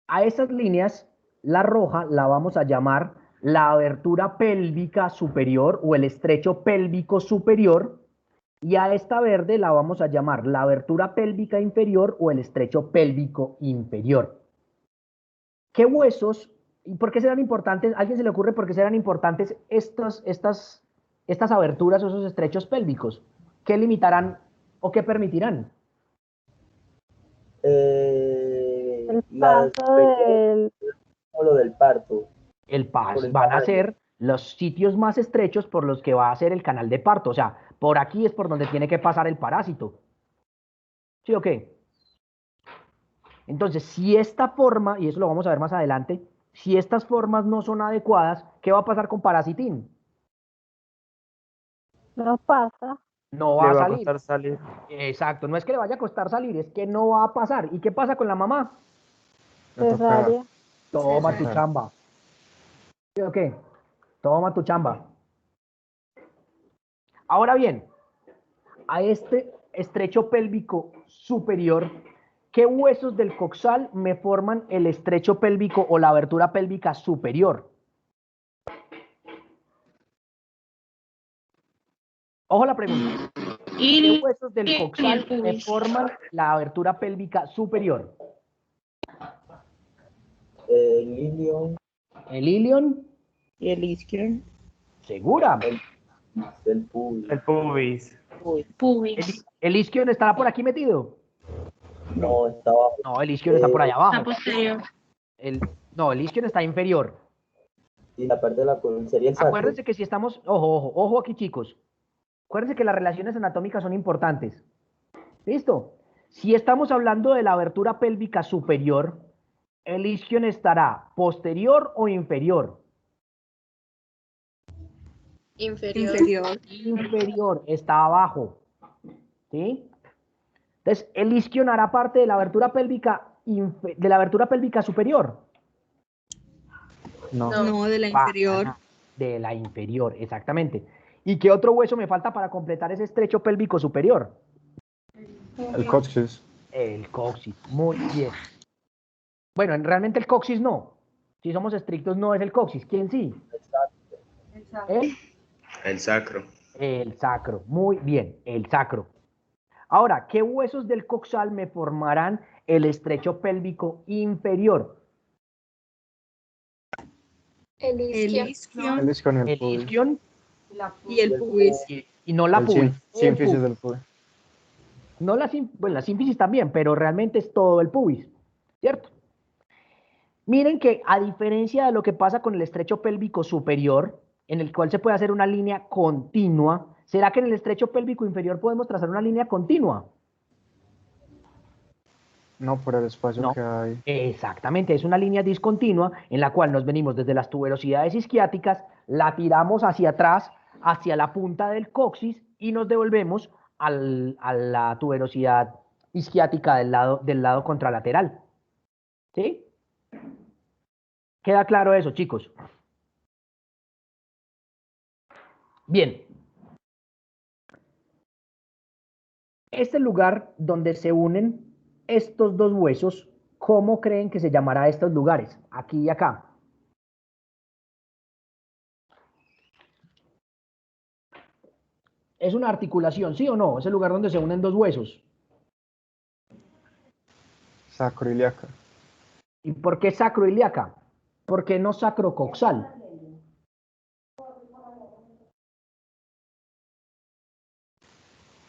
A esas líneas, la roja la vamos a llamar la abertura pélvica superior o el estrecho pélvico superior, y a esta verde la vamos a llamar la abertura pélvica inferior o el estrecho pélvico inferior. ¿Qué huesos y por qué serán importantes? ¿A alguien se le ocurre por qué serán importantes estas aberturas o esos estrechos pélvicos? ¿Qué limitarán o qué permitirán? El Las paso del... lo del parto. El Por paso el van a tamaño. ser los sitios más estrechos por los que va a ser el canal de parto. O sea, por aquí es por donde tiene que pasar el parásito. ¿Sí o qué? Entonces, si esta forma, y eso lo vamos a ver más adelante, si estas formas no son adecuadas, ¿qué va a pasar con parasitín? No pasa. No Le va a va a salir. costar salir. Exacto, no es que le vaya a costar salir, es que no va a pasar. ¿Y qué pasa con la mamá? Me toca Cesárea. Toma tu Cesárea. chamba. ¿Sí o qué? Toma tu chamba. Ahora bien, a este estrecho pélvico superior, ¿qué huesos del coxal me forman el estrecho pélvico o la abertura pélvica superior? Ojo la pregunta. ¿Qué Y huesos del el coxal me pubis. forman la abertura pélvica superior? El ilion, ¿El ilion? Y el isquion. ¿Segura? el pubis. El pubis. Pubis. ¿El isquion estará por aquí metido? No, está abajo. No, el isquion está por allá Está abajo. posterior. No, el isquion está inferior. Y la parte de la columna sería el sacro. Acuérdense que si estamos, ojo aquí chicos, acuérdense que las relaciones anatómicas son importantes. ¿Listo? Si estamos hablando de la abertura pélvica superior, ¿el isquion estará posterior o inferior? Inferior. Inferior, está abajo. ¿Sí? Entonces, el isquion hará parte de la abertura pélvica, superior. No. No, de la Para inferior. nada. De la inferior, exactamente. ¿Y qué otro hueso me falta para completar ese estrecho pélvico superior? El coxis. El coxis, muy bien. Bueno, realmente el coxis no. Si somos estrictos, no es el coxis. ¿Quién sí? El sacro. El sacro, muy bien, el sacro. Ahora, ¿qué huesos del coxal me formarán el estrecho pélvico inferior? El isquio. El isquion y el El pubis. isquion Y el pubis. y no la El pubis. El sínfisis pubis. del pubis. No bueno, la sínfisis también, pero realmente es todo el pubis, ¿cierto? Miren que a diferencia de lo que pasa con el estrecho pélvico superior, en el cual se puede hacer una línea continua, ¿será que en el estrecho pélvico inferior podemos trazar una línea continua? No, por el espacio No. que hay. Exactamente, es una línea discontinua en la cual nos venimos desde las tuberosidades isquiáticas, la tiramos hacia atrás, hacia la punta del coxis y nos devolvemos a la tuberosidad isquiática del lado contralateral. ¿Sí? ¿Queda claro eso, chicos? Bien. Este lugar donde se unen estos dos huesos, ¿cómo creen que se llamará estos lugares? Aquí y acá. ¿Es una articulación, sí o no? Es el lugar donde se unen dos huesos. Sacroiliaca. ¿Y por qué sacroiliaca? ¿Por qué no sacrocoxal?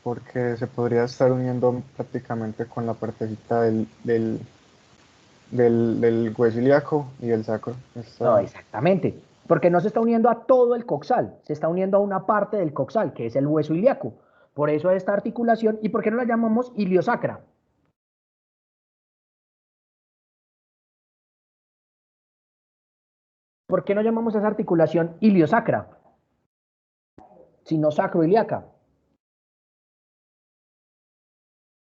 Porque se podría estar uniendo prácticamente con la partecita del hueso ilíaco y el sacro. No, exactamente. Porque no se está uniendo a todo el coxal, se está uniendo a una parte del coxal, que es el hueso ilíaco. Por eso esta articulación, ¿y por qué no la llamamos iliosacra? ¿Por qué no llamamos a esa articulación iliosacra? Sino sacroiliaca.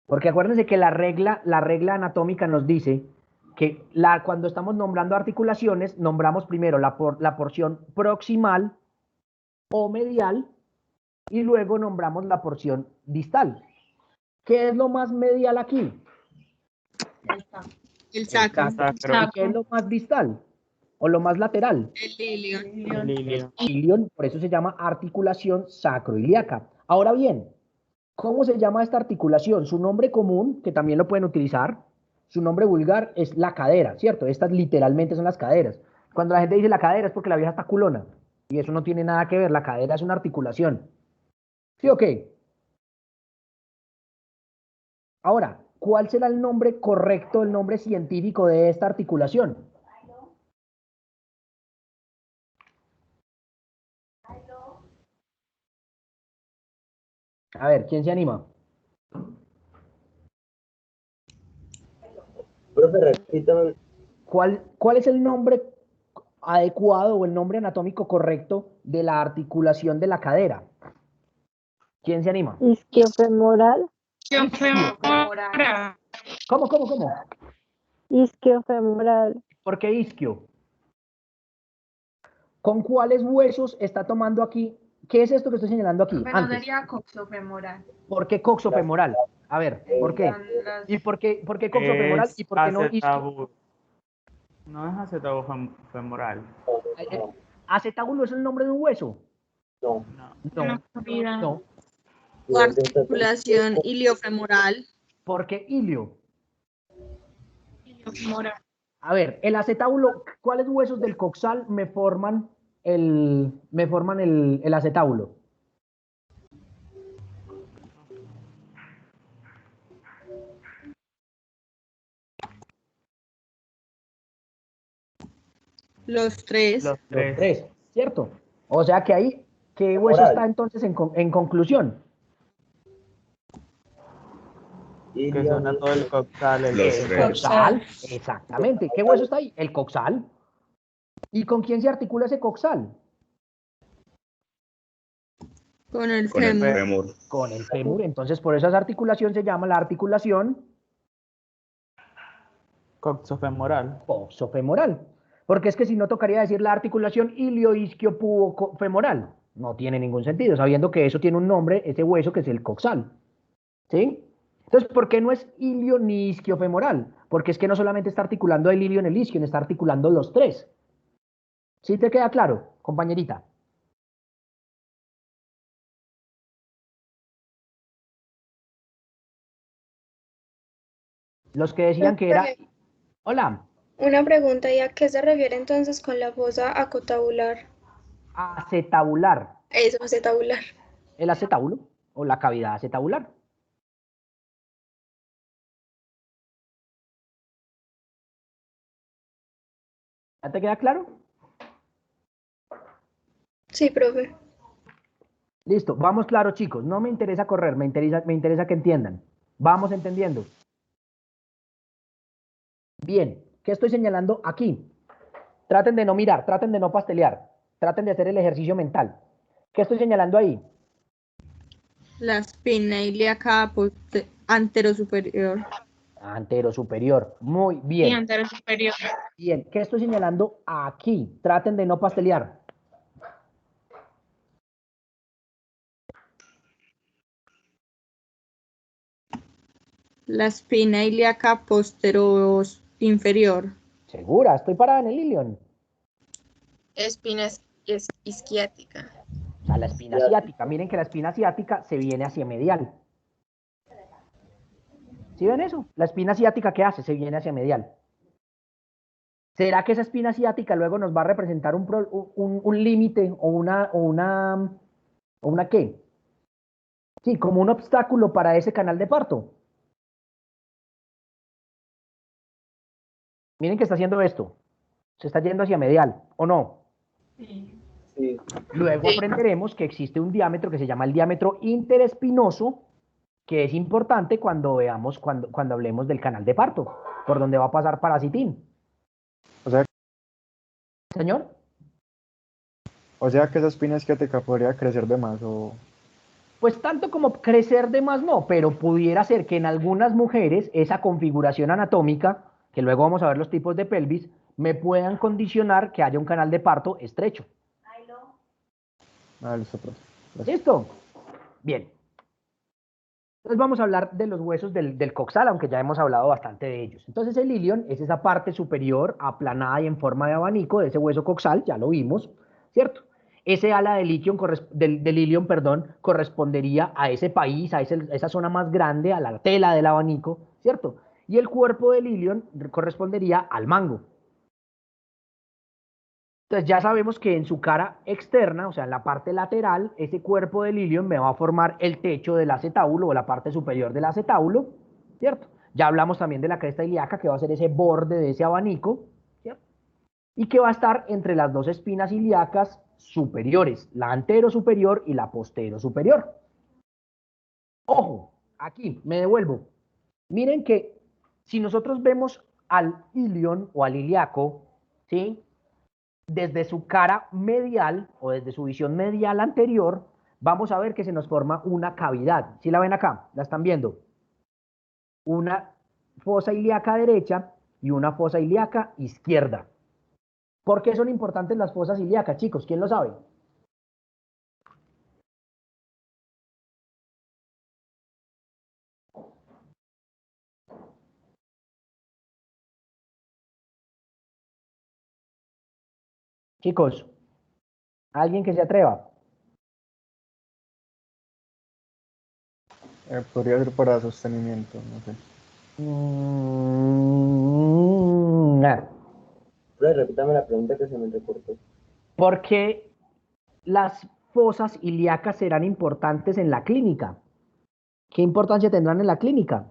Porque acuérdense que la regla anatómica nos dice que cuando estamos nombrando articulaciones, nombramos primero la porción proximal o medial y luego nombramos la porción distal. ¿Qué es lo más medial aquí? El sacro. ¿Y qué es lo más distal? ¿O lo más lateral? El ilion. El ilion. Ilion, por eso se llama articulación sacroiliaca. Ahora bien, ¿cómo se llama esta articulación? Su nombre común, que también lo pueden utilizar, su nombre vulgar es la cadera, ¿cierto? Estas literalmente son las caderas. Cuando la gente dice la cadera es porque la vieja está culona. Y eso no tiene nada que ver, la cadera es una articulación. ¿Sí o qué? Ahora, ¿cuál será el nombre correcto, el nombre científico de esta articulación? A ver, ¿quién se anima? Profe, repítame. ¿Cuál es el nombre adecuado o el nombre anatómico correcto de la articulación de la cadera? ¿Quién se anima? Isquiofemoral. ¿Cómo? Isquiofemoral. ¿Por qué isquio? ¿Con cuáles huesos está tomando aquí? ¿Qué es esto que estoy señalando aquí? Bueno, sería coxofemoral. ¿Por qué coxofemoral? A ver, ¿por qué? ¿Y por qué coxofemoral y por qué no isquio? No es acetabufemoral. ¿Acetábulo es el nombre de un hueso? No. No. O articulación iliofemoral. ¿Por qué ilio? Iliofemoral. A ver, el acetábulo, ¿cuáles huesos del coxal me forman el acetábulo? Los tres. Los tres, ¿cierto? O sea que ahí, ¿qué hueso está entonces en conclusión? Que suena todo el coxal. El coxal, exactamente. ¿Qué hueso está ahí? El coxal. ¿Y con quién se articula ese coxal? Con el fémur. Con el fémur. Entonces, por esa articulación se llama la articulación coxofemoral. Coxofemoral. Porque es que si no tocaría decir la articulación ilioisquiopubofemoral. No tiene ningún sentido, sabiendo que eso tiene un nombre, ese hueso que es el coxal. ¿Sí? Entonces, ¿por qué no es ilio ni isquiofemoral? Porque es que no solamente está articulando el ilio en el isquio, está articulando los tres. ¿Sí te queda claro, compañerita? Los que decían que era... Hola. Una pregunta, ¿y a qué se refiere entonces con la fosa acotabular? Acetabular. Eso, acetabular. El acetábulo o la cavidad acetabular. ¿Ya te queda claro? Sí, profe. Listo, vamos claro, chicos. No me interesa correr, me interesa que entiendan. Vamos entendiendo. Bien, ¿qué estoy señalando aquí? Traten de no mirar, traten de no pastelear, traten de hacer el ejercicio mental. ¿Qué estoy señalando ahí? La espina ilíaca anterosuperior. Anterosuperior, muy bien. Sí, anterosuperior. Bien, ¿qué estoy señalando aquí? Traten de no pastelear. La espina ilíaca inferior. ¿Segura? Estoy parada en el ilion. Espina isquiática. O sea, la espina ciática. Miren que la espina ciática se viene hacia medial. ¿Sí ven eso? La espina ciática, ¿qué hace? Se viene hacia medial. ¿Será que esa espina ciática luego nos va a representar un límite o una qué? Sí, como un obstáculo para ese canal de parto. Miren que está haciendo esto. Se está yendo hacia medial, ¿o no? Sí. Luego aprenderemos que existe un diámetro que se llama el diámetro interespinoso, que es importante cuando veamos, cuando hablemos del canal de parto, por donde va a pasar parasitín. O sea, ¿Señor? O sea que esa espina isquiática podría crecer de más o... Pues tanto como crecer de más no, pero pudiera ser que en algunas mujeres esa configuración anatómica, que luego vamos a ver los tipos de pelvis, me puedan condicionar que haya un canal de parto estrecho. listo, profe. ¿Listo? Bien. Entonces vamos a hablar de los huesos del coxal, aunque ya hemos hablado bastante de ellos. Entonces el ilion es esa parte superior aplanada y en forma de abanico de ese hueso coxal, ya lo vimos, ¿cierto? Ese ala del ilion, correspondería a ese país, a esa zona más grande, a la tela del abanico, ¿cierto? Y el cuerpo del ilion correspondería al mango. Entonces ya sabemos que en su cara externa, o sea, en la parte lateral, ese cuerpo del ilion me va a formar el techo del acetábulo o la parte superior del acetábulo, ¿cierto? Ya hablamos también de la cresta ilíaca, que va a ser ese borde de ese abanico, ¿cierto? Y que va a estar entre las dos espinas ilíacas superiores, la antero superior y la postero superior. Ojo, aquí me devuelvo. Miren que si nosotros vemos al ilion o al ilíaco, ¿sí? Desde su cara medial o desde su visión medial anterior, vamos a ver que se nos forma una cavidad. ¿Sí la ven acá? ¿La están viendo? Una fosa ilíaca derecha y una fosa ilíaca izquierda. ¿Por qué son importantes las fosas ilíacas, chicos? ¿Quién lo sabe? Chicos, ¿alguien que se atreva? Podría ser para sostenimiento, no sé. Profe, repítame la pregunta que se me recortó. ¿Por qué las fosas ilíacas serán importantes en la clínica? ¿Qué importancia tendrán en la clínica?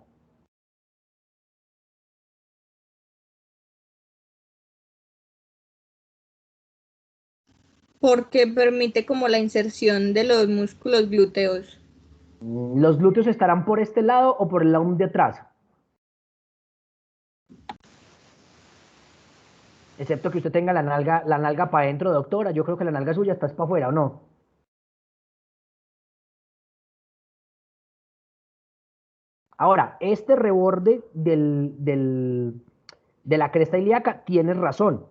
Porque permite como la inserción de los músculos glúteos. ¿Los glúteos estarán por este lado o por el lado de atrás? Excepto que usted tenga la nalga para adentro, doctora. Yo creo que la nalga suya está para afuera, ¿o no? Ahora, este reborde de la cresta ilíaca, tienes razón.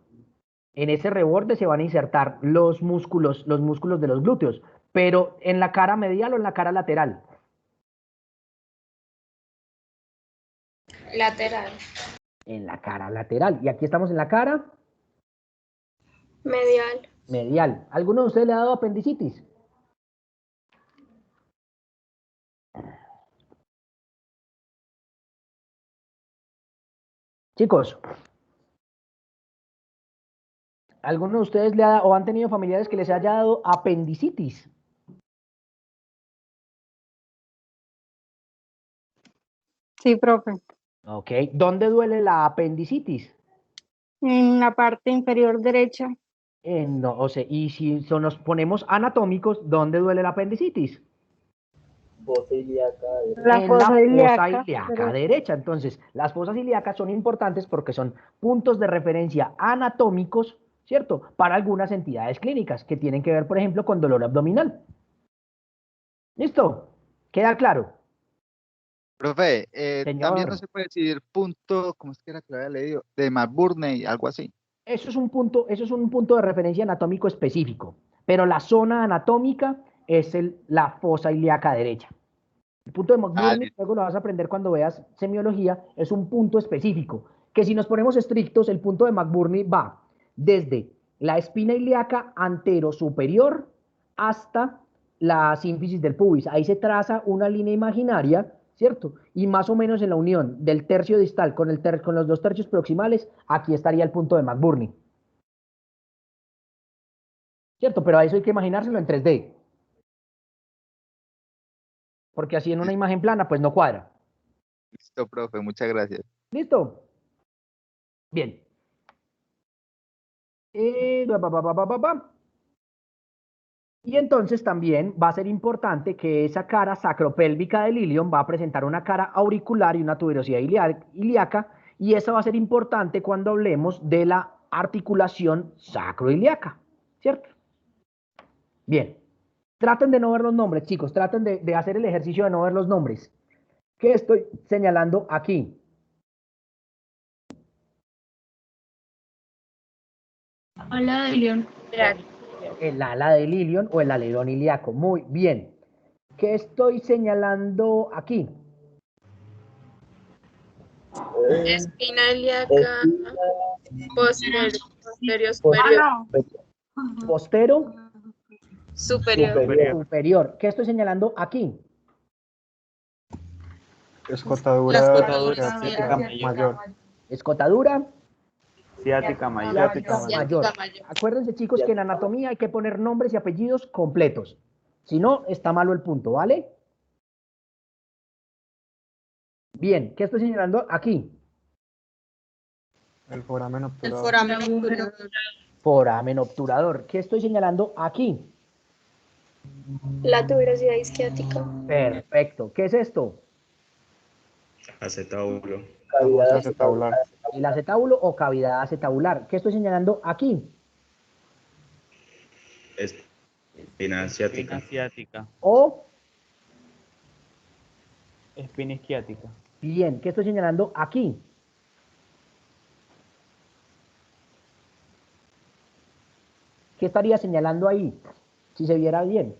En ese reborde se van a insertar los músculos de los glúteos, pero ¿en la cara medial o en la cara lateral? Lateral. En la cara lateral. Y aquí estamos en la cara Medial. medial. ¿Alguno de ustedes le ha dado apendicitis? Chicos, ¿alguno de ustedes le ha o han tenido familiares que les haya dado apendicitis? Sí, profe. Ok. ¿Dónde duele la apendicitis? En la parte inferior derecha. No, o sea, y si nos ponemos anatómicos, ¿dónde duele la apendicitis? Fosa ilíaca derecha. La En la fosa fosa ilíaca ilíaca derecha. Entonces, las fosas ilíacas son importantes porque son puntos de referencia anatómicos, ¿cierto? Para algunas entidades clínicas que tienen que ver, por ejemplo, con dolor abdominal. ¿Listo? ¿Queda claro? Profe, también no Señor, se puede decir punto, ¿cómo es que era que lo había leído? De McBurney, algo así. eso es un punto de referencia anatómico específico, pero la zona anatómica es la fosa ilíaca derecha. El punto de Ah, McBurney, listo. luego lo vas a aprender cuando veas semiología, es un punto específico, que si nos ponemos estrictos, el punto de McBurney va desde la espina ilíaca antero superior hasta la sínfisis del pubis. Ahí se traza una línea imaginaria, ¿cierto? Y más o menos en la unión del tercio distal con los dos tercios proximales, aquí estaría el punto de McBurney. ¿Cierto? Pero a eso hay que imaginárselo en 3D. Porque así en una imagen plana, pues no cuadra. Listo, profe, muchas gracias. ¿Listo? Bien. Y entonces también va a ser importante que esa cara sacropélvica del ilion va a presentar una cara auricular y una tuberosidad ilíaca, y eso va a ser importante cuando hablemos de la articulación sacroiliaca, ¿cierto? Bien, traten de no ver los nombres, chicos, traten de hacer el ejercicio de no ver los nombres. ¿Qué estoy señalando aquí? Ala de león. El ala del ilion o el alerón ilíaco. Muy bien. ¿Qué estoy señalando aquí? Espina ilíaca posterior superior. Postero Superior. superior. ¿Qué estoy señalando aquí? Escotadura Escotadura mayor. Escotadura Ciática mayor. ciática mayor. Acuérdense, chicos, que en anatomía hay que poner nombres y apellidos completos. Si no, está malo el punto, ¿vale? Bien, ¿qué estoy señalando aquí? El foramen El obturador. foramen obturador. Foramen obturador. ¿Qué estoy señalando aquí? La tuberosidad isquiática. Perfecto. ¿Qué es esto? Acetábulo. La Cavidad fosa acetabular. El acetábulo o cavidad acetabular. ¿Qué estoy señalando aquí? Espina asiática. Asiática. O, Espina isquiática. bien, ¿qué estoy señalando aquí? ¿Qué estaría señalando ahí? Si se viera bien.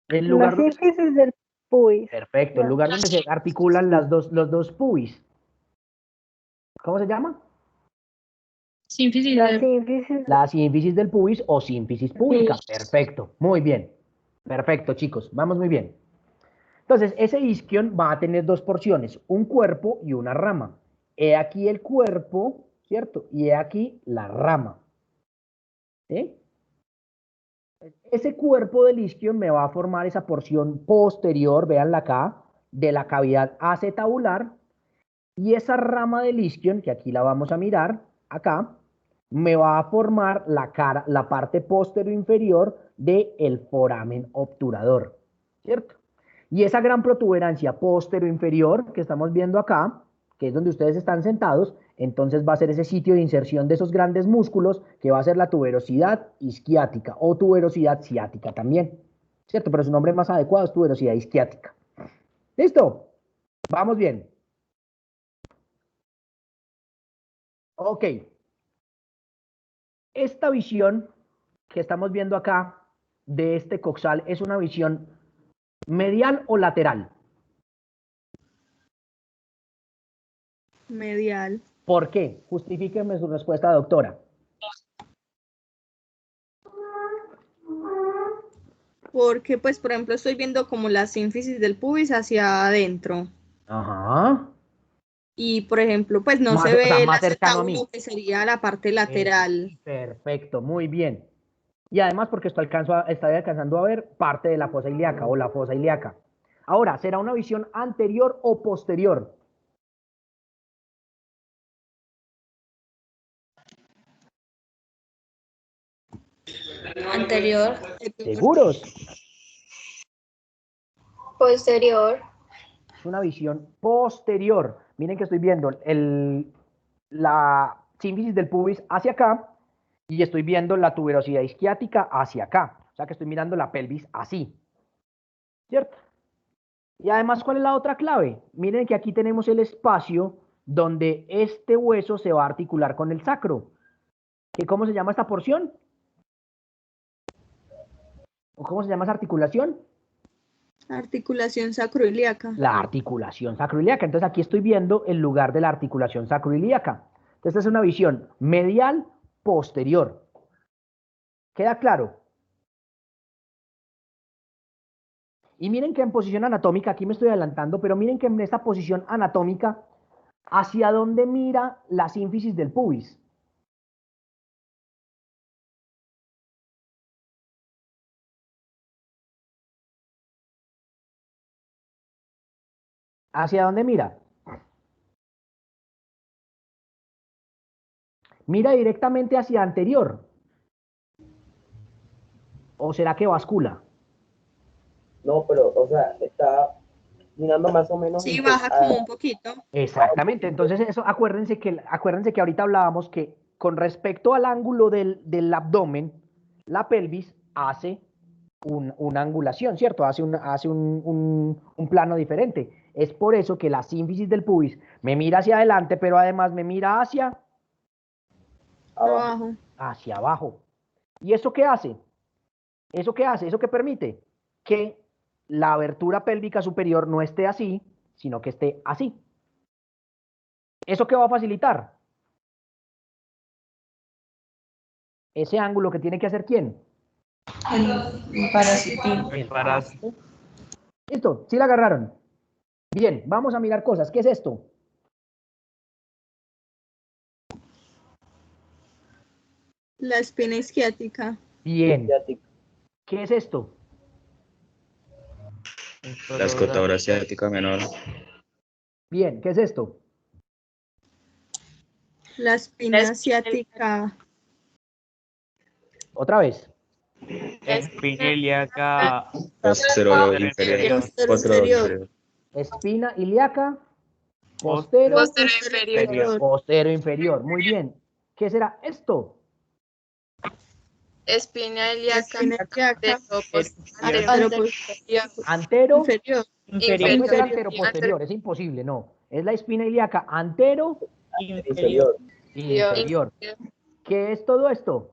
El La lugar donde sínfisis del pubis. perfecto, el lugar donde se articulan los dos pubis. ¿Cómo se llama? Sínfisis La de sínfisis La sínfisis del pubis o sínfisis púbica. Perfecto, muy bien. Perfecto, chicos, vamos muy bien. Entonces, ese isquion va a tener dos porciones, un cuerpo y una rama. He aquí el cuerpo, ¿cierto? Y he aquí la rama. ¿Sí? Ese cuerpo del isquion me va a formar esa porción posterior, véanla acá, de la cavidad acetabular. Y esa rama del isquion, que aquí la vamos a mirar, acá, me va a formar la parte posterior inferior del foramen obturador, ¿cierto? Y esa gran protuberancia posterior inferior que estamos viendo acá, que es donde ustedes están sentados, entonces va a ser ese sitio de inserción de esos grandes músculos que va a ser la tuberosidad isquiática o tuberosidad ciática también, ¿cierto? Pero su nombre más adecuado es tuberosidad isquiática. ¿Listo? Vamos bien. Ok. Esta visión que estamos viendo acá de este coxal es una visión medial o lateral. Medial. ¿Por qué? Justifíqueme su respuesta, doctora. Porque, pues, por ejemplo, estoy viendo como la sínfisis del pubis hacia adentro. Ajá. Y, por ejemplo, pues no Más, se o sea, ve el más cercano a mí. acetábulo, que sería la parte lateral. Perfecto, muy bien. Y además porque estoy alcanzando a ver parte de la fosa ilíaca o la fosa ilíaca. Ahora, ¿será una visión anterior o posterior? Anterior. ¿Seguros? Posterior. Es una visión posterior. Miren que estoy viendo la sínfisis del pubis hacia acá y estoy viendo la tuberosidad isquiática hacia acá. O sea que estoy mirando la pelvis así. ¿Cierto? Y además, ¿cuál es la otra clave? Miren que aquí tenemos el espacio donde este hueso se va a articular con el sacro. ¿Cómo se llama esta porción? ¿O cómo se llama esa articulación? Articulación sacroiliaca. La articulación sacroiliaca. Entonces aquí estoy viendo el lugar de la articulación sacroiliaca. Entonces esta es una visión medial posterior. ¿Queda claro? Y miren que en posición anatómica, aquí me estoy adelantando, pero miren que en esta posición anatómica, ¿hacia dónde mira la sínfisis del pubis? ¿Hacia dónde mira? ¿Mira directamente hacia anterior? ¿O será que bascula? No, pero, o sea, está mirando más o menos. Sí, baja como un poquito. Exactamente. Entonces, eso, acuérdense que ahorita hablábamos que con respecto al ángulo del abdomen, la pelvis hace una angulación, ¿cierto? Hace un plano diferente. Es por eso que la sínfisis del pubis me mira hacia adelante, pero además me mira Abajo. hacia abajo. ¿Y eso qué hace? ¿Eso qué hace? ¿Eso qué permite? Que la abertura pélvica superior no esté así, sino que esté así. ¿Eso qué va a facilitar? Ese ángulo que tiene que hacer ¿quién? El parasitín. El parásito. Listo, ¿sí la agarraron? Bien, vamos a mirar cosas. ¿Qué es esto? La espina isquiática. Bien. ¿Qué es esto? La escotadura asiática menor. Bien, ¿qué es esto? La espina asiática. Otra vez. Espina ilíaca Posterior inferior. Posterior inferior. Espina ilíaca. posterior Posterior. Postero inferior. Muy bien. ¿Qué será esto? Espina ilíaca. Antero. Inferior. No puede ser antero posterior, es imposible, no. Es la espina ilíaca antero Inferior. inferior. ¿Qué es todo esto?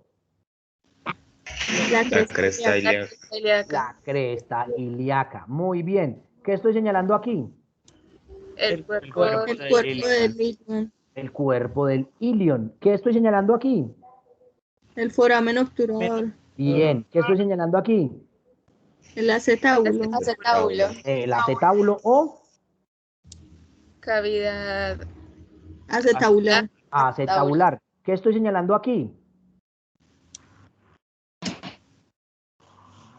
La cresta ilíaca. La cresta ilíaca. Muy bien. ¿Qué estoy señalando aquí? El cuerpo del ilion. El cuerpo del ilion. ¿Qué estoy señalando aquí? El foramen obturador. Bien. ¿Qué estoy señalando aquí? El acetábulo. El acetábulo o Cavidad. Acetabular. acetabular. ¿Qué estoy señalando aquí?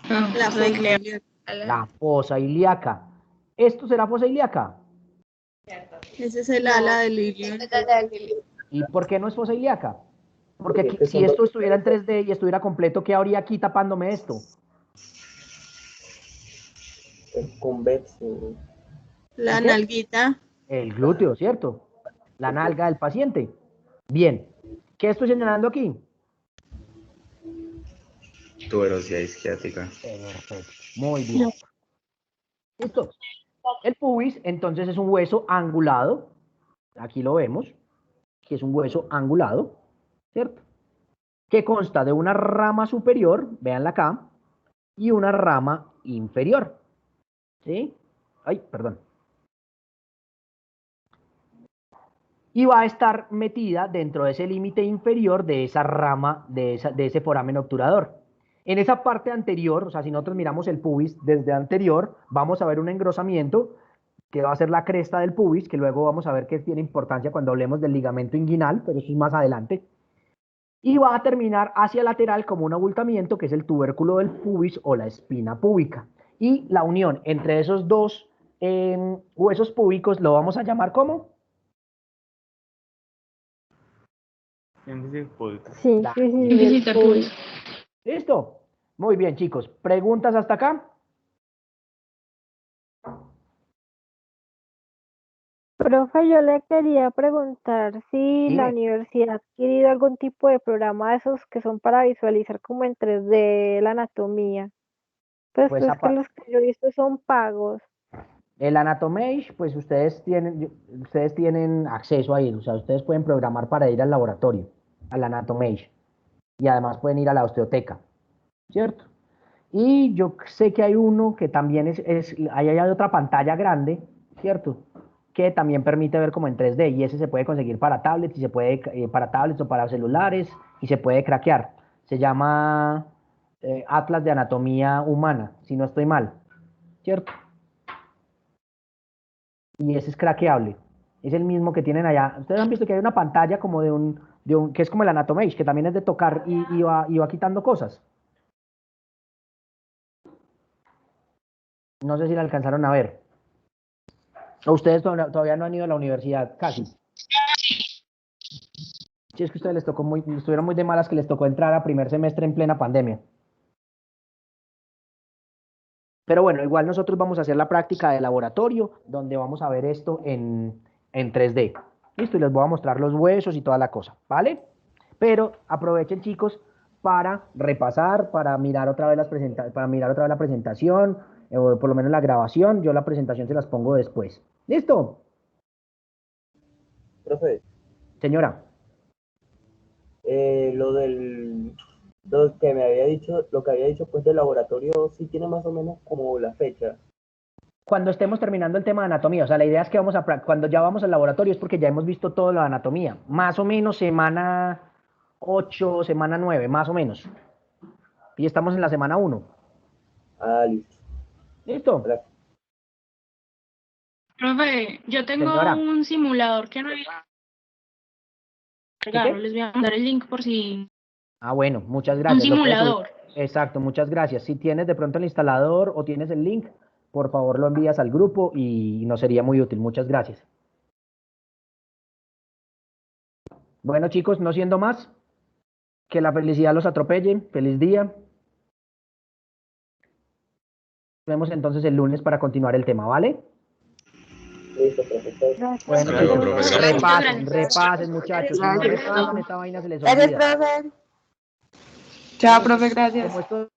La fosa ilíaca. La fosa ilíaca. ¿Esto será fosa ilíaca? Ese es el ala del ilion. ¿Y por qué no es fosa ilíaca? Porque aquí, si esto estuviera en 3D y estuviera completo, ¿qué habría aquí tapándome esto? Es convexo. La ¿El qué? nalguita. El glúteo, ¿cierto? La nalga del paciente. Bien. ¿Qué estoy señalando aquí? Tuberosidad isquiática. Perfecto. Muy bien. Listo. El pubis, entonces, es un hueso angulado. Aquí lo vemos, que es un hueso angulado, ¿cierto? Que consta de una rama superior, véanla acá, y una rama inferior. ¿Sí? Ay, perdón. Y va a estar metida dentro de ese límite inferior de esa rama, de ese foramen obturador. En esa parte anterior, o sea, si nosotros miramos el pubis desde anterior, vamos a ver un engrosamiento que va a ser la cresta del pubis, que luego vamos a ver que tiene importancia cuando hablemos del ligamento inguinal, pero eso es más adelante. Y va a terminar hacia lateral como un abultamiento, que es el tubérculo del pubis o la espina púbica. Y la unión entre esos dos huesos púbicos lo vamos a llamar ¿cómo? Síntesis del pubis. ¿Listo? Muy bien, chicos. ¿Preguntas hasta acá? Profe, yo le quería preguntar si la universidad ha adquirido algún tipo de programa de esos que son para visualizar como en 3D la anatomía. Pues es que los que yo he visto son pagos. El Anatomage, pues ustedes tienen acceso a ir, o sea, ustedes pueden programar para ir al laboratorio, al Anatomage, y además pueden ir a la osteoteca, ¿cierto? Y yo sé que hay uno que también ahí hay otra pantalla grande, ¿cierto? Que también permite ver como en 3D, y ese se puede conseguir para tablets, y se puede, para tablets o para celulares, y se puede craquear. Se llama Atlas de Anatomía Humana, si no estoy mal, ¿cierto? Y ese es craqueable. Es el mismo que tienen allá. Ustedes han visto que hay una pantalla como que es como el Anatomage, que también es de tocar y va quitando cosas. No sé si la alcanzaron a ver. O ustedes todavía no han ido a la universidad, casi. Sí, es que a ustedes estuvieron muy de malas que les tocó entrar a primer semestre en plena pandemia. Pero bueno, igual nosotros vamos a hacer la práctica de laboratorio, donde vamos a ver esto en 3D. Listo, y les voy a mostrar los huesos y toda la cosa, ¿vale? Pero aprovechen, chicos, para repasar, para mirar otra vez la presentación, o por lo menos la grabación. Yo la presentación se las pongo después. ¿Listo? Profe. Señora. Lo que me había dicho, lo que había dicho pues del laboratorio, sí tiene más o menos como la fecha. Cuando estemos terminando el tema de anatomía, o sea, la idea es que cuando ya vamos al laboratorio es porque ya hemos visto todo lo de anatomía, más o menos semana 8, semana 9, más o menos. Y estamos en la semana 1. Ah, listo. ¿Listo? Gracias. Profe, yo tengo Señora. un simulador que no había cargado. Les voy a mandar el link por si... Ah, bueno, muchas gracias. Un simulador. Exacto, muchas gracias. Si tienes de pronto el instalador o tienes el link, por favor lo envías al grupo y nos sería muy útil. Muchas gracias. Bueno, chicos, no siendo más, que la felicidad los atropelle. Feliz día. Nos vemos entonces el lunes para continuar el tema, ¿vale? Listo, profesor. Bueno, Hasta luego, chicos, profesor. repasen, muchachos. Si no repasan, esta vaina se les Gracias, olvida. profe. Chao, profe, gracias. Como esto